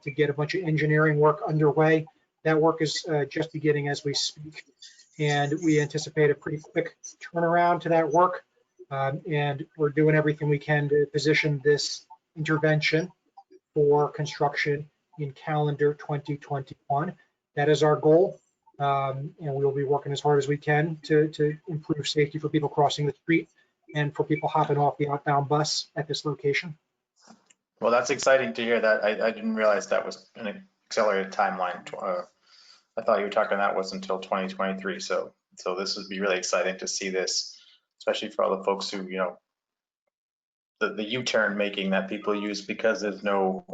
to get a bunch of engineering work underway. That work is just beginning as we speak, and we anticipate a pretty quick turnaround to that work. And we're doing everything we can to position this intervention for construction in calendar 2021. That is our goal, and we will be working as hard as we can to improve safety for people crossing the street and for people hopping off the outbound bus at this location. Well, that's exciting to hear that. I didn't realize that was an accelerated timeline. I thought you were talking that was until 2023. So this would be really exciting to see this, especially for all the folks who, the U-turn making that people use because there's no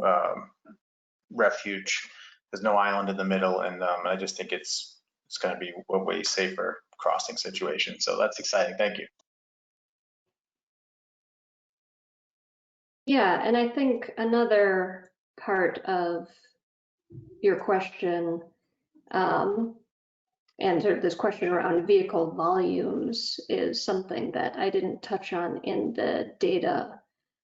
refuge, there's no island in the middle, and I just think it's going to be a way safer crossing situation. So that's exciting. Thank you. Yeah, and I think another part of your question and sort of this question around vehicle volumes is something that I didn't touch on in the data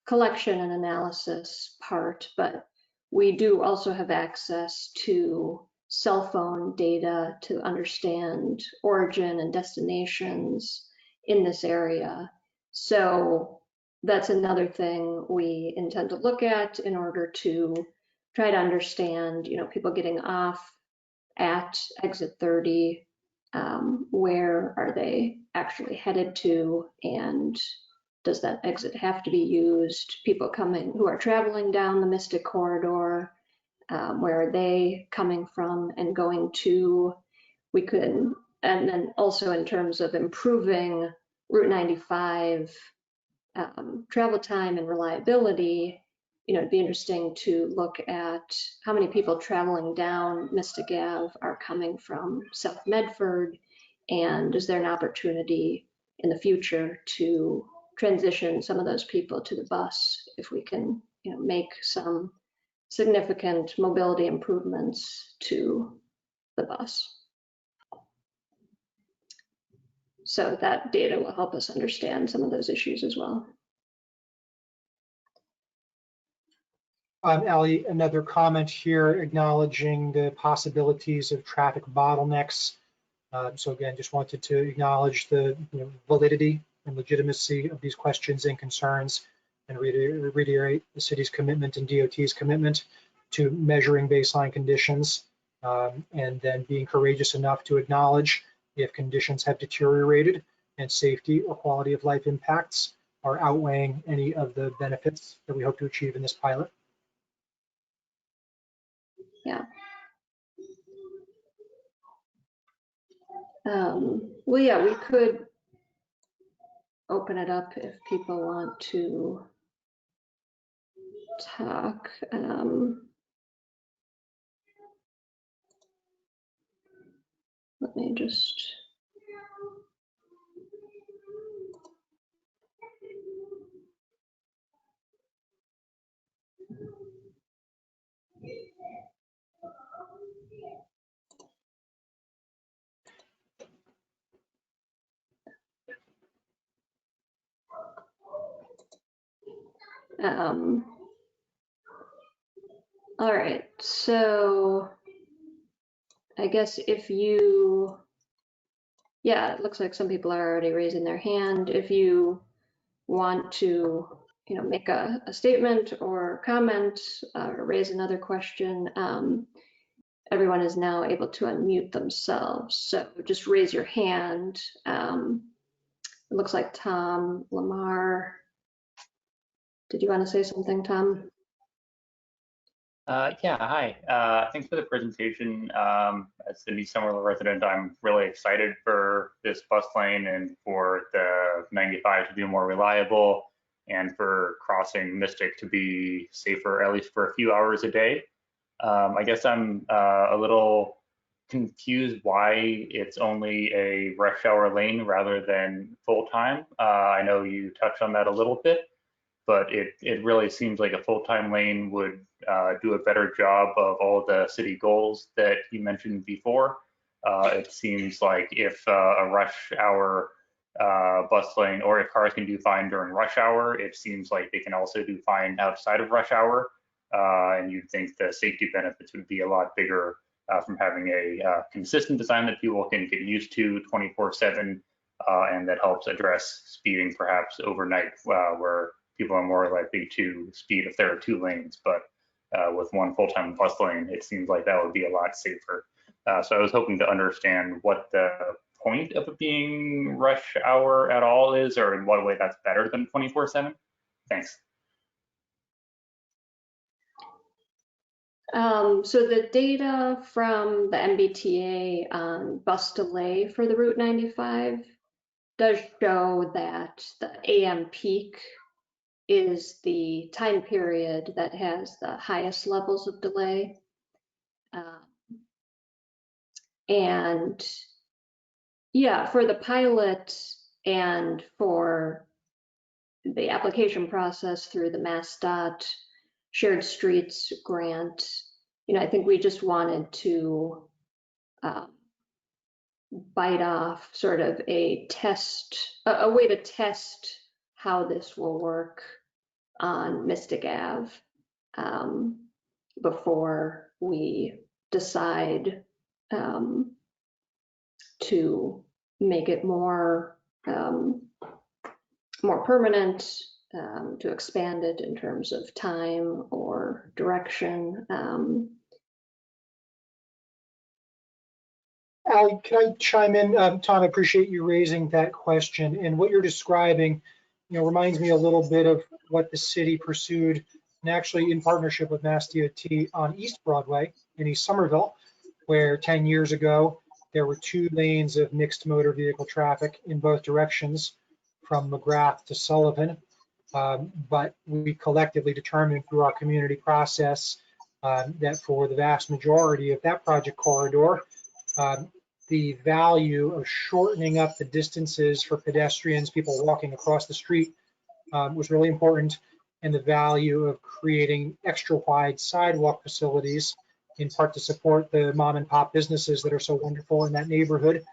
collection and analysis part, but we do also have access to cell phone data to understand origin and destinations in this area. So that's another thing we intend to look at in order to try to understand, people getting off at exit 30, where are they actually headed to, and does that exit have to be used? People coming who are traveling down the Mystic Corridor, where are they coming from and going to? We could, and then also in terms of improving Route 95 travel time and reliability, it'd be interesting to look at how many people traveling down Mystic Ave are coming from South Medford, and is there an opportunity in the future to transition some of those people to the bus if we can, make some significant mobility improvements to the bus. So that data will help us understand some of those issues as well. Ali, another comment here acknowledging the possibilities of traffic bottlenecks. So again, just wanted to acknowledge the validity and legitimacy of these questions and concerns, and reiterate the city's commitment and DOT's commitment to measuring baseline conditions, and then being courageous enough to acknowledge if conditions have deteriorated and safety or quality of life impacts are outweighing any of the benefits that we hope to achieve in this pilot. Yeah. Well, yeah, we could open it up if people want to talk. Let me just. All right, so I guess if you, yeah, it looks like some people are already raising their hand. If you want to, make a statement or comment or raise another question, everyone is now able to unmute themselves. So just raise your hand. It looks like Tom Lamar. Did you want to say something, Tom? Yeah, hi. Thanks for the presentation. As a new Somerville resident, I'm really excited for this bus lane and for the 95 to be more reliable and for crossing Mystic to be safer, at least for a few hours a day. I guess I'm a little confused why it's only a rush hour lane rather than full-time. I know you touched on that a little bit, but it really seems like a full-time lane would do a better job of all the city goals that you mentioned before. It seems like if a rush hour bus lane, or if cars can do fine during rush hour, it seems like they can also do fine outside of rush hour. And you'd think the safety benefits would be a lot bigger from having a consistent design that people can get used to 24/7, and that helps address speeding perhaps overnight, where people are more likely to speed if there are two lanes. But with one full-time bus lane, it seems like that would be a lot safer. So I was hoping to understand what the point of it being rush hour at all is, or in what way that's better than 24/7. Thanks. So the data from the MBTA on bus delay for the Route 95 does show that the AM peak is the time period that has the highest levels of delay. And yeah, for the pilot and for the application process through the MassDOT Shared Streets grant, I think we just wanted to bite off sort of a way to test how this will work on Mystic Ave before we decide to make it more permanent, to expand it in terms of time or direction. Ali, can I chime in? Tom, I appreciate you raising that question. And what you're describing reminds me a little bit of what the city pursued, and actually in partnership with MassDOT on East Broadway in East Somerville, where 10 years ago, there were 2 lanes of mixed motor vehicle traffic in both directions from McGrath to Sullivan. But we collectively determined through our community process that for the vast majority of that project corridor, the value of shortening up the distances for pedestrians, people walking across the street, was really important, and the value of creating extra wide sidewalk facilities, in part to support the mom and pop businesses that are so wonderful in that neighborhood,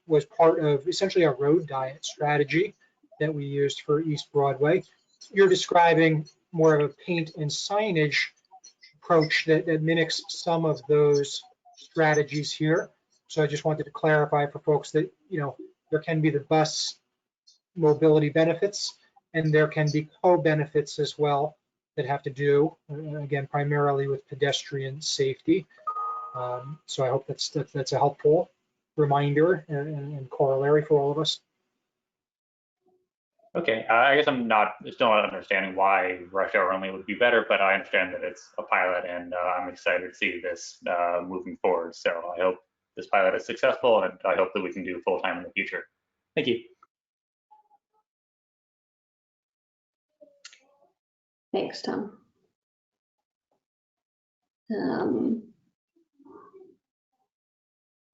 was part of essentially a road diet strategy that we used for East Broadway. You're describing more of a paint and signage approach that mimics some of those strategies here. So I just wanted to clarify for folks that, there can be the bus mobility benefits, and there can be co-benefits as well that have to do, again, primarily with pedestrian safety. So I hope that's a helpful reminder and corollary for all of us. Okay, I guess I'm still not understanding why rush hour only would be better, but I understand that it's a pilot, and I'm excited to see this moving forward. So I hope this pilot is successful, and I hope that we can do full time in the future. Thank you. Thanks, Tom. I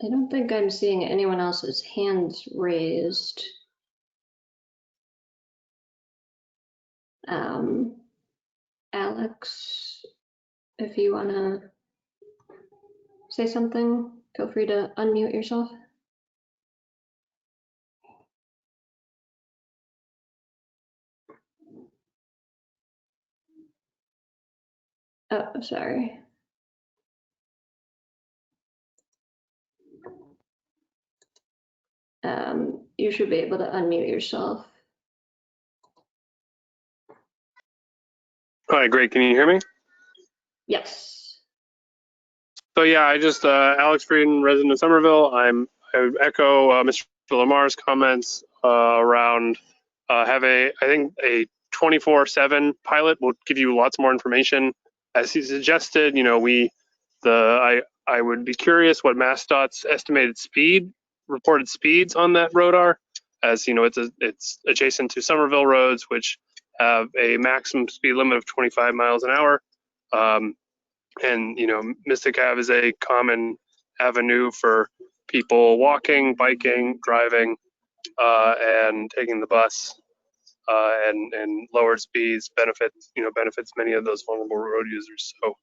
don't think I'm seeing anyone else's hands raised. Alex, if you want to say something, feel free to unmute yourself. Oh, sorry. You should be able to unmute yourself. All right, great. Can you hear me? Yes. So yeah, I just Alex Frieden, resident of Somerville. I echo Mr. Lamar's comments around I think a 24/7 pilot will give you lots more information. As he suggested, I would be curious what MassDOT's estimated reported speeds on that road are, as it's adjacent to Somerville roads, which have a maximum speed limit of 25 miles an hour. And Mystic Ave is a common avenue for people walking, biking, driving, and taking the bus. And lower speeds benefits many of those vulnerable road users. So,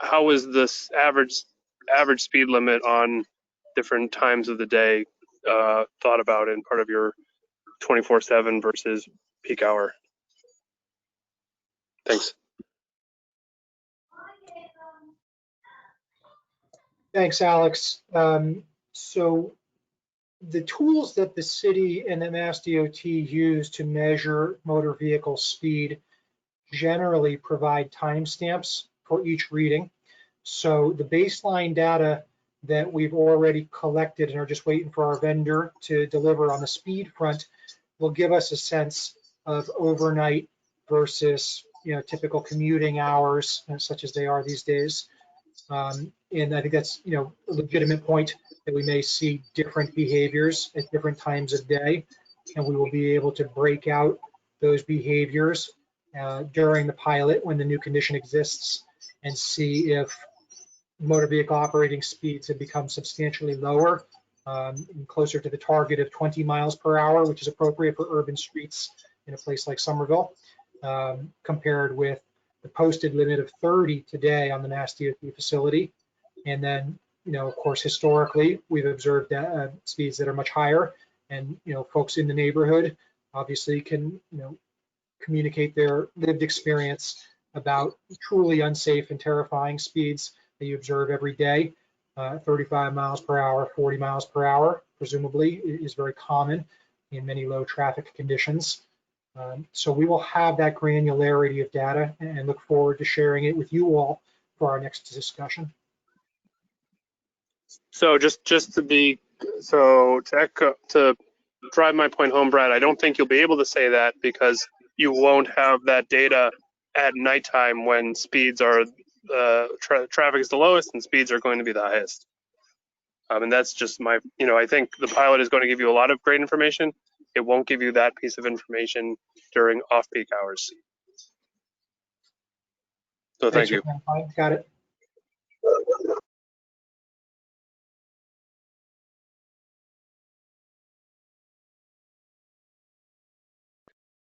how is this average speed limit on different times of the day thought about in part of your 24/7 versus peak hour? Thanks. Thanks, Alex. So the tools that the city and the MassDOT use to measure motor vehicle speed generally provide timestamps for each reading. So the baseline data that we've already collected and are just waiting for our vendor to deliver on the speed front will give us a sense of overnight versus typical commuting hours, such as they are these days. And I think that's a legitimate point that we may see different behaviors at different times of day, and we will be able to break out those behaviors during the pilot when the new condition exists, and see if motor vehicle operating speeds have become substantially lower, and closer to the target of 20 miles per hour, which is appropriate for urban streets in a place like Somerville, compared with the posted limit of 30 today on the MassDOT facility. And then, of course, historically, we've observed speeds that are much higher, and, folks in the neighborhood obviously can, communicate their lived experience about truly unsafe and terrifying speeds that you observe every day. 35 miles per hour, 40 miles per hour, presumably, is very common in many low traffic conditions. So we will have that granularity of data and look forward to sharing it with you all for our next discussion. So to drive my point home, Brad, I don't think you'll be able to say that because you won't have that data at nighttime when speeds are traffic is the lowest and speeds are going to be the highest. And that's just my, I think the pilot is going to give you a lot of great information. It won't give you that piece of information during off-peak hours. So thank you. Got it.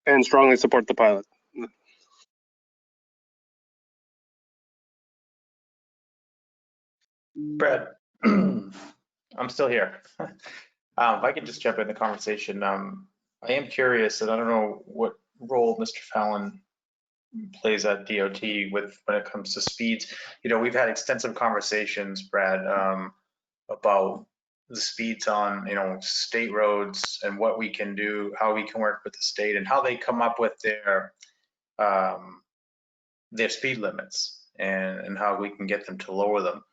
And strongly support the pilot. Brad, I'm still here. If I can just jump in the conversation, I am curious, and I don't know what role Mr. Fallon plays at DOT when it comes to speeds. We've had extensive conversations, Brad, about the speeds on state roads and what we can do, how we can work with the state, and how they come up with their speed limits and how we can get them to lower them.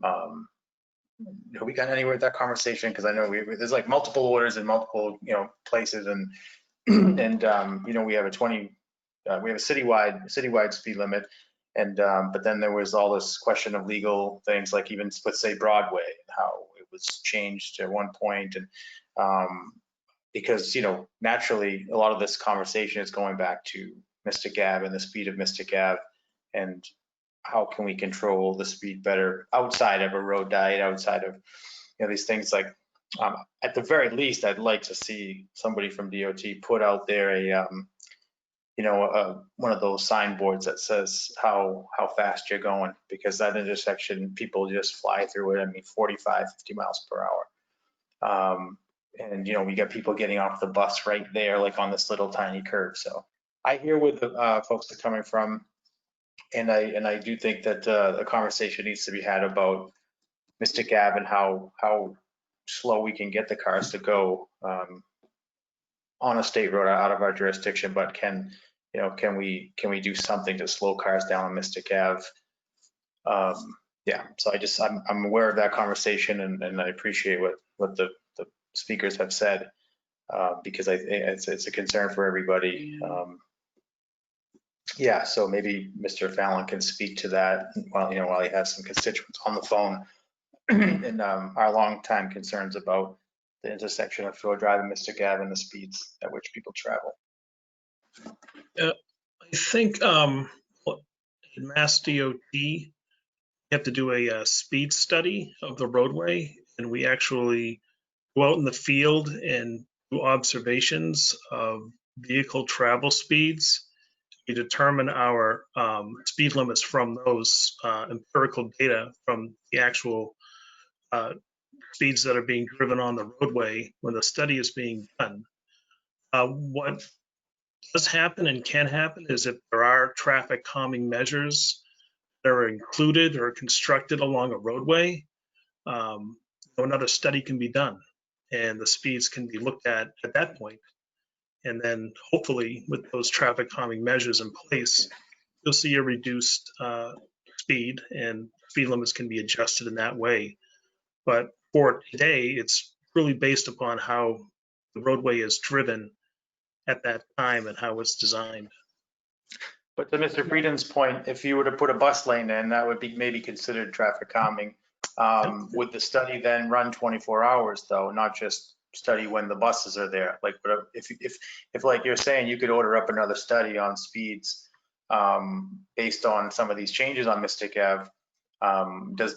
Have we gotten anywhere with that conversation? Because I know there's like multiple orders in multiple places, and we have a citywide speed limit, and but then there was all this question of legal things, like even let's say Broadway, how it was changed at one point, and because naturally a lot of this conversation is going back to Mystic Ave and the speed of Mystic Ave, and how can we control the speed better outside of a road diet, outside of these things. Like at the very least, I'd like to see somebody from DOT put out there a one of those signboards that says how fast you're going, because that intersection, people just fly through it. I mean, 45, 50 miles per hour. And we got people getting off the bus right there, like on this little tiny curve. So I hear where the folks are coming from. And I do think that a conversation needs to be had about Mystic Ave and how slow we can get the cars to go on a state road out of our jurisdiction. But can we do something to slow cars down on Mystic Ave? Yeah. So I'm aware of that conversation, and I appreciate what the speakers have said, because it's a concern for everybody. Yeah, so maybe Mr. Fallon can speak to that while he has some constituents on the phone, and our longtime concerns about the intersection of Shore Drive and Mystic Ave and the speeds at which people travel. I think in MassDOT, we have to do a speed study of the roadway, and we actually go out in the field and do observations of vehicle travel speeds. We determine our speed limits from those empirical data from the actual speeds that are being driven on the roadway when the study is being done. What does happen and can happen is if there are traffic calming measures that are included or constructed along a roadway, another study can be done, and the speeds can be looked at that point. And then hopefully with those traffic calming measures in place, you'll see a reduced speed, and speed limits can be adjusted in that way. But for today, it's really based upon how the roadway is driven at that time and how it's designed. But to Mr. Frieden's point, if you were to put a bus lane in, that would be maybe considered traffic calming. Would the study then run 24 hours though, not just study when the buses are there? Like, but if like you're saying, you could order up another study on speeds based on some of these changes on Mystic Ave,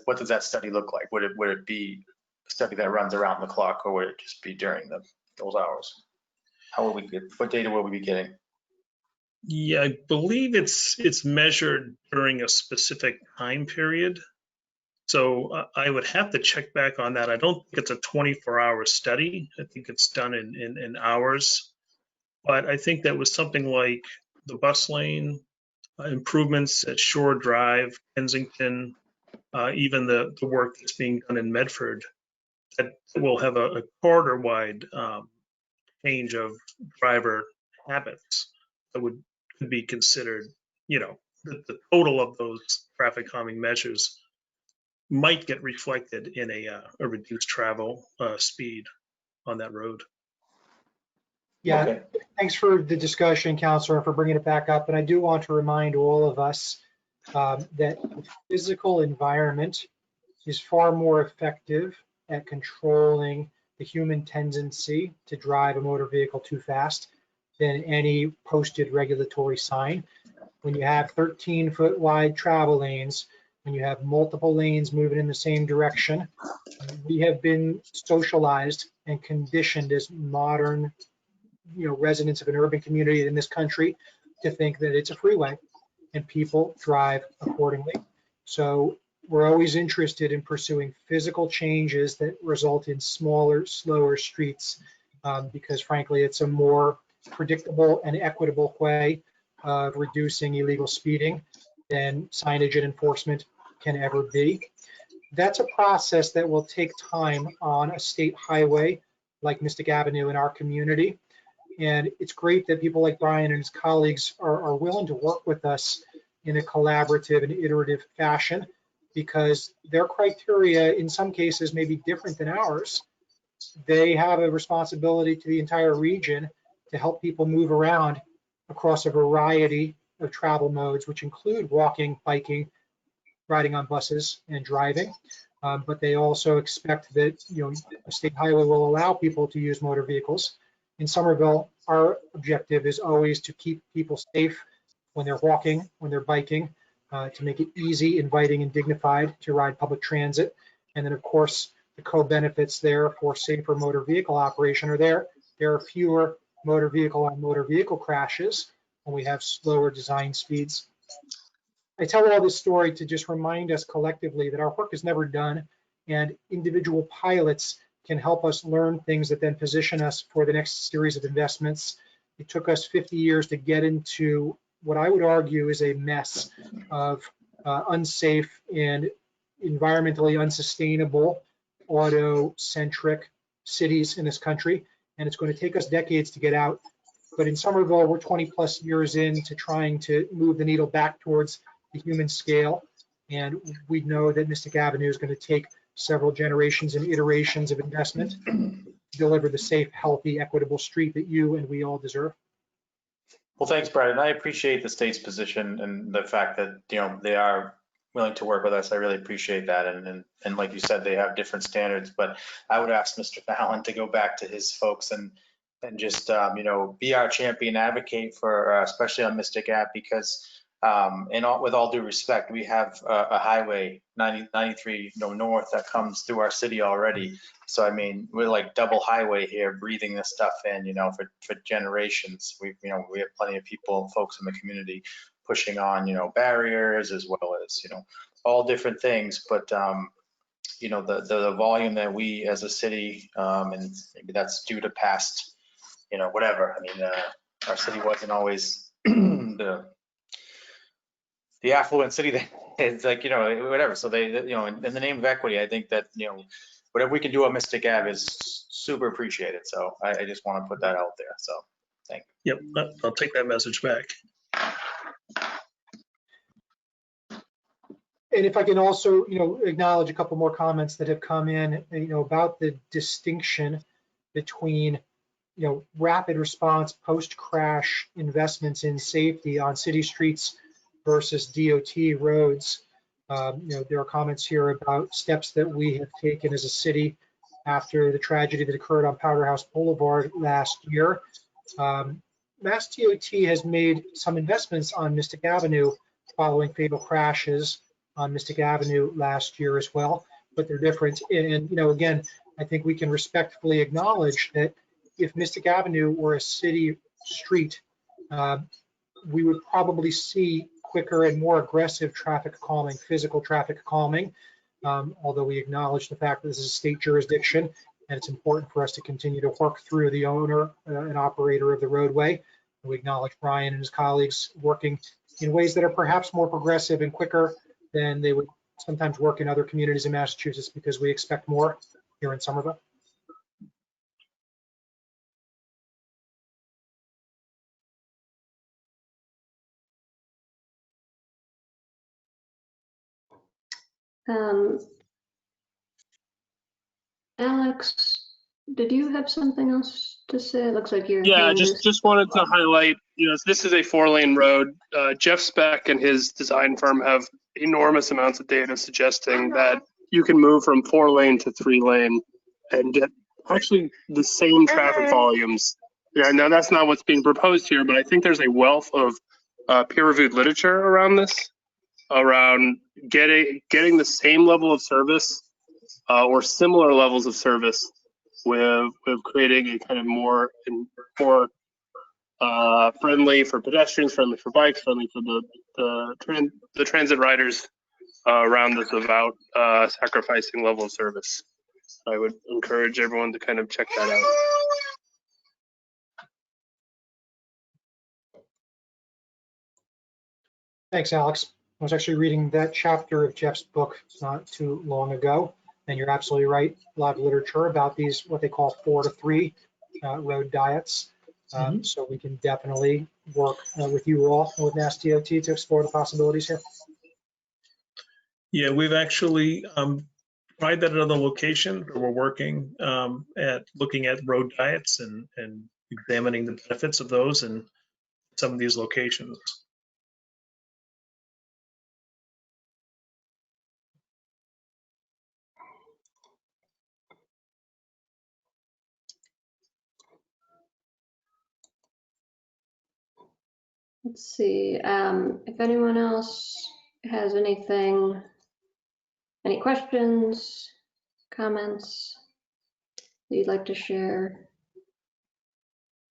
what does that study look like? Would it be a study that runs around the clock, or would it just be during those hours? What data will we be getting? Yeah, I believe it's measured during a specific time period. So I would have to check back on that. I don't think it's a 24-hour study. I think it's done in hours. But I think that was something like the bus lane improvements at Shore Drive, Kensington, even the work that's being done in Medford, that will have a corridor-wide change of driver habits that could be considered, the total of those traffic calming measures might get reflected in a reduced travel speed on that road. Yeah, Okay. thanks for the discussion, Councilor, and for bringing it back up. And I do want to remind all of us that the physical environment is far more effective at controlling the human tendency to drive a motor vehicle too fast than any posted regulatory sign. When you have 13-foot wide travel lanes, when you have multiple lanes moving in the same direction, we have been socialized and conditioned as modern, residents of an urban community in this country to think that it's a freeway, and people drive accordingly. So we're always interested in pursuing physical changes that result in smaller, slower streets, because frankly, it's a more predictable and equitable way of reducing illegal speeding than signage and enforcement can ever be. That's a process that will take time on a state highway like Mystic Avenue in our community. And it's great that people like Brian and his colleagues are willing to work with us in a collaborative and iterative fashion, because their criteria in some cases may be different than ours. They have a responsibility to the entire region to help people move around across a variety of travel modes, which include walking, biking, riding on buses, and driving. But they also expect that a state highway will allow people to use motor vehicles. In Somerville, our objective is always to keep people safe when they're walking, when they're biking, to make it easy, inviting, and dignified to ride public transit. And then, of course, the co-benefits there for safer motor vehicle operation are there. There are fewer motor vehicle on motor vehicle crashes when we have slower design speeds. I tell all this story to just remind us collectively that our work is never done, and individual pilots can help us learn things that then position us for the next series of investments. It took us 50 years to get into what I would argue is a mess of unsafe and environmentally unsustainable auto-centric cities in this country, and it's going to take us decades to get out. But in Somerville, we're 20+ years into trying to move the needle back towards the human scale, and we know that Mystic Avenue is going to take several generations and iterations of investment to deliver the safe, healthy, equitable street that you and we all deserve. Well, thanks, Brad. And I appreciate the state's position and the fact that, they are willing to work with us. I really appreciate that. And like you said, they have different standards, but I would ask Mr. Fallon to go back to his folks and just, be our champion advocate for, especially on Mystic Ave, because with all due respect, we have a highway 93 north that comes through our city already. So I mean, we're like double highway here, breathing this stuff in, for generations. We have plenty of folks in the community pushing on, barriers as well as, all different things. But the volume that we as a city, and maybe that's due to past, whatever. I mean, our city wasn't always the affluent city that it's like, whatever. So they, in the name of equity, I think that, whatever we can do on Mystic Ave is super appreciated. So I just want to put that out there. So thank you. Yep, I'll take that message back. And if I can also, acknowledge a couple more comments that have come in, about the distinction between, rapid response post-crash investments in safety on city streets versus DOT roads. There are comments here about steps that we have taken as a city after the tragedy that occurred on Powderhouse Boulevard last year. MassDOT has made some investments on Mystic Avenue following fatal crashes on Mystic Avenue last year as well, but they're different. And again, I think we can respectfully acknowledge that if Mystic Avenue were a city street, we would probably see quicker and more aggressive traffic calming, physical traffic calming, although we acknowledge the fact that this is a state jurisdiction, and it's important for us to continue to work through the owner and operator of the roadway. And we acknowledge Brian and his colleagues working in ways that are perhaps more progressive and quicker than they would sometimes work in other communities in Massachusetts, because we expect more here in Somerville. Alex, did you have something else to say? It looks like your Yeah, hand is. just wanted to highlight, this is a 4-lane road. Jeff Speck and his design firm have enormous amounts of data suggesting that you can move from 4-lane to 3-lane and get actually the same traffic volumes. Yeah, now that's not what's being proposed here, but I think there's a wealth of peer-reviewed literature around this, around getting the same level of service or similar levels of service with creating a kind of more friendly for pedestrians, friendly for bikes, friendly for the transit riders around this without sacrificing level of service. I would encourage everyone to kind of check that out. Thanks, Alex. I was actually reading that chapter of Jeff's book not too long ago, and you're absolutely right. A lot of literature about these, what they call 4 to 3 road diets. So we can definitely work with you all and with MassDOT to explore the possibilities here. Yeah, we've actually tried that at another location. We're working at looking at road diets and examining the benefits of those in some of these locations. Let's see, if anyone else has anything, any questions, comments that you'd like to share?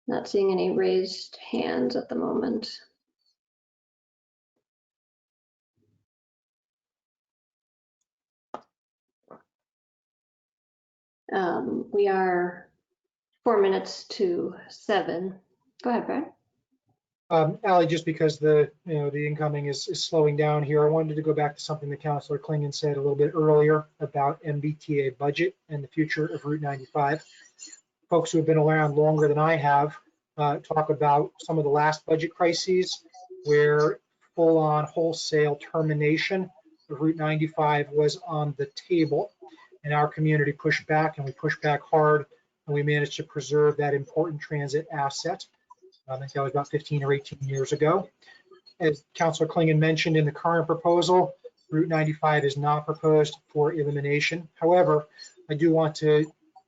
Not seeing any raised hands at the moment. We are 4 minutes to 7. Go ahead, Brad. Allie, just because the incoming is slowing down here, I wanted to go back to something that Councilor Clingan said a little bit earlier about MBTA budget and the future of Route 95. Folks who have been around longer than I have talk about some of the last budget crises where full-on wholesale termination of Route 95 was on the table, and our community pushed back, and we pushed back hard, and we managed to preserve that important transit asset. I think that was about 15 or 18 years ago. As Councilor Clingan mentioned, in the current proposal, Route 95 is not proposed for elimination. However, I do want to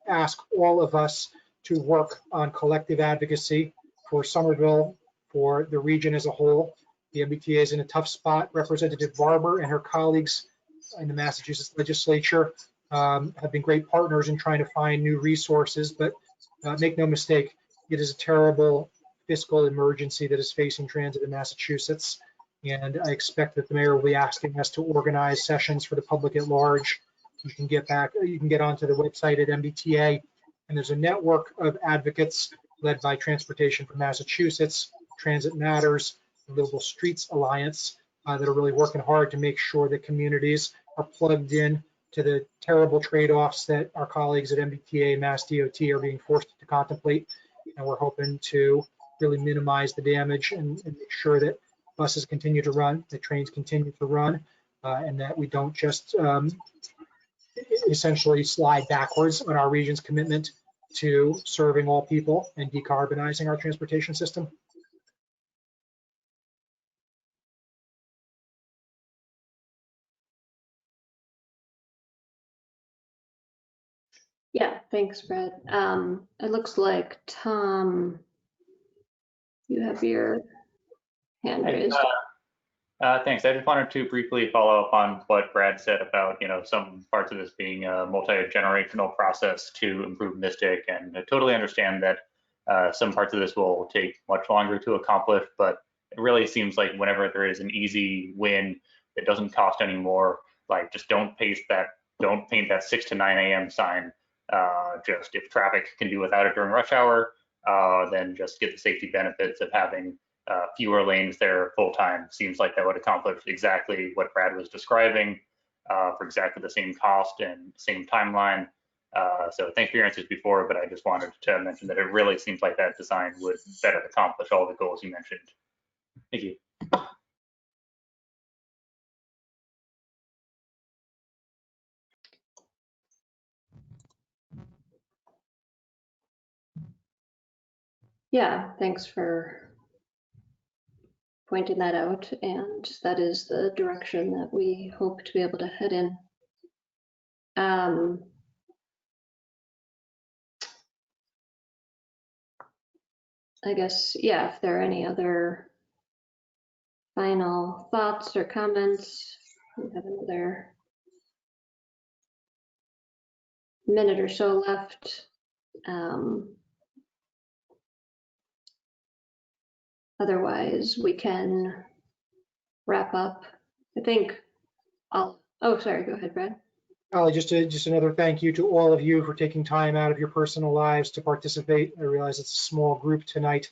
ask all of us to work on collective advocacy for Somerville, for the region as a whole. The MBTA is in a tough spot. Representative Barber and her colleagues in the Massachusetts legislature have been great partners in trying to find new resources, but make no mistake, it is a terrible fiscal emergency that is facing transit in Massachusetts. And I expect that the mayor will be asking us to organize sessions for the public at large. You can get onto the website at MBTA, and there's a network of advocates led by Transportation for Massachusetts, Transit Matters, the Livable Streets Alliance that are really working hard to make sure that communities are plugged in to the terrible trade-offs that our colleagues at MBTA and MassDOT are being forced to contemplate. And we're hoping to really minimize the damage and make sure that buses continue to run, that trains continue to run, and that we don't just essentially slide backwards on our region's commitment to serving all people and decarbonizing our transportation system. Yeah, thanks, Brad. It looks like Tom, you have your hand raised. Thanks. I just wanted to briefly follow up on what Brad said about, some parts of this being a multi-generational process to improve Mystic, and I totally understand that some parts of this will take much longer to accomplish, but it really seems like whenever there is an easy win that doesn't cost any more, like just don't paint that 6 to 9 a.m. sign. Just if traffic can do without it during rush hour, then just get the safety benefits of having fewer lanes there full time. Seems like that would accomplish exactly what Brad was describing for exactly the same cost and same timeline. So thanks for your answers before, but I just wanted to mention that it really seems like that design would better accomplish all the goals you mentioned. Thank you. Yeah, thanks for pointing that out, and that is the direction that we hope to be able to head in. I guess, yeah, if there are any other final thoughts or comments, we have another minute or so left. Otherwise, we can wrap up. I think I'll, oh, sorry, go ahead, Brad. Just another thank you to all of you for taking time out of your personal lives to participate. I realize it's a small group tonight.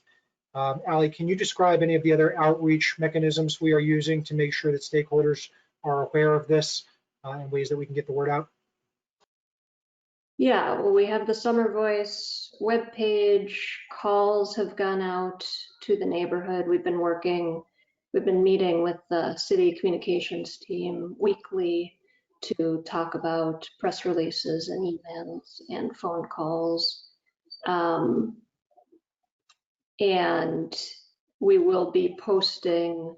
Ali, can you describe any of the other outreach mechanisms we are using to make sure that stakeholders are aware of this and ways that we can get the word out? Yeah, well, we have the Summer Voice webpage. Calls have gone out to the neighborhood. We've been meeting with the city communications team weekly to talk about press releases and emails and phone calls. And we will be posting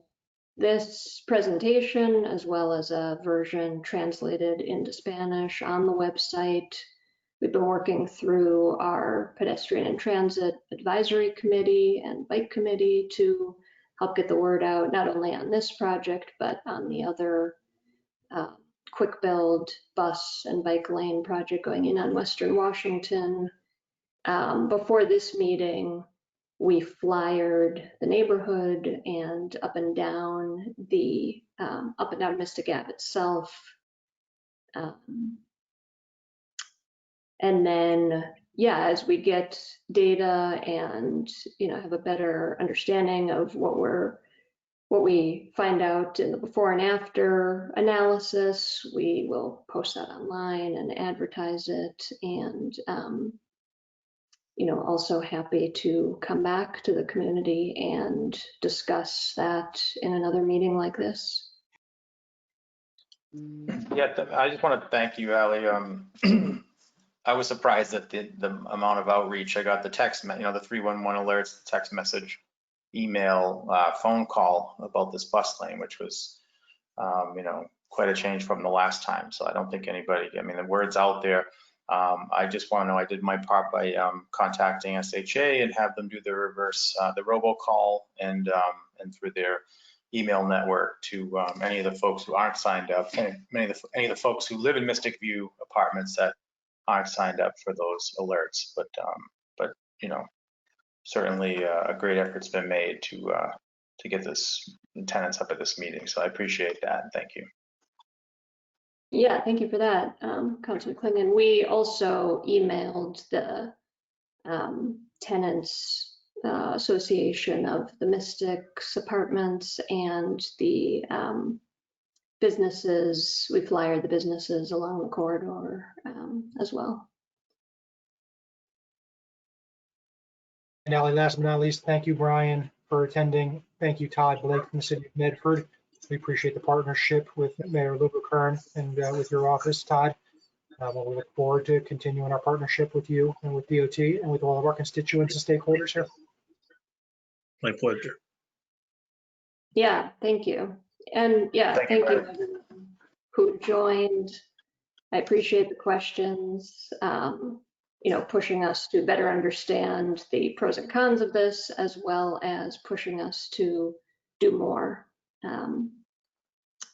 this presentation as well as a version translated into Spanish on the website. We've been working through our pedestrian and transit advisory committee and bike committee to help get the word out, not only on this project, but on the other quick build bus and bike lane project going in on Western Washington. Before this meeting, we flyered the neighborhood and up and down Mystic Ave itself. And then, yeah, as we get data and, have a better understanding of what we find out in the before and after analysis, we will post that online and advertise it. And, also happy to come back to the community and discuss that in another meeting like this. Yeah, I just want to thank you, Ali. I was surprised at the amount of outreach. I got the text, the 311 alerts, the text message, email, phone call about this bus lane, which was, quite a change from the last time. So I don't think anybody, the word's out there. I just want to know I did my part by contacting SHA and have them do the reverse, the robocall and through their email network to any of the folks who aren't signed up, and any of the folks who live in Mystic View apartments that aren't signed up for those alerts. But certainly a great effort's been made to get this tenants up at this meeting. So I appreciate that. Thank you. Yeah, thank you for that, Councilor Clingan. We also emailed the tenants association of the Mystics apartments and the businesses. We flyered the businesses along the corridor as well. And Ali, last but not least, thank you, Brian, for attending. Thank you, Todd Blake from the city of Medford. We appreciate the partnership with Mayor Luberkern and with your office, Todd. We look forward to continuing our partnership with you and with DOT and with all of our constituents and stakeholders here. My pleasure. Yeah, thank you. And yeah, thank you everyone who joined. I appreciate the questions, pushing us to better understand the pros and cons of this, as well as pushing us to do more.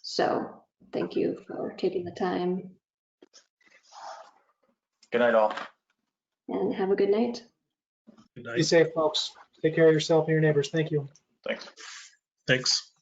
So thank you for taking the time. Good night, all. And have a good night. Good night. Be safe, folks. Take care of yourself and your neighbors. Thank you. Thanks. Thanks.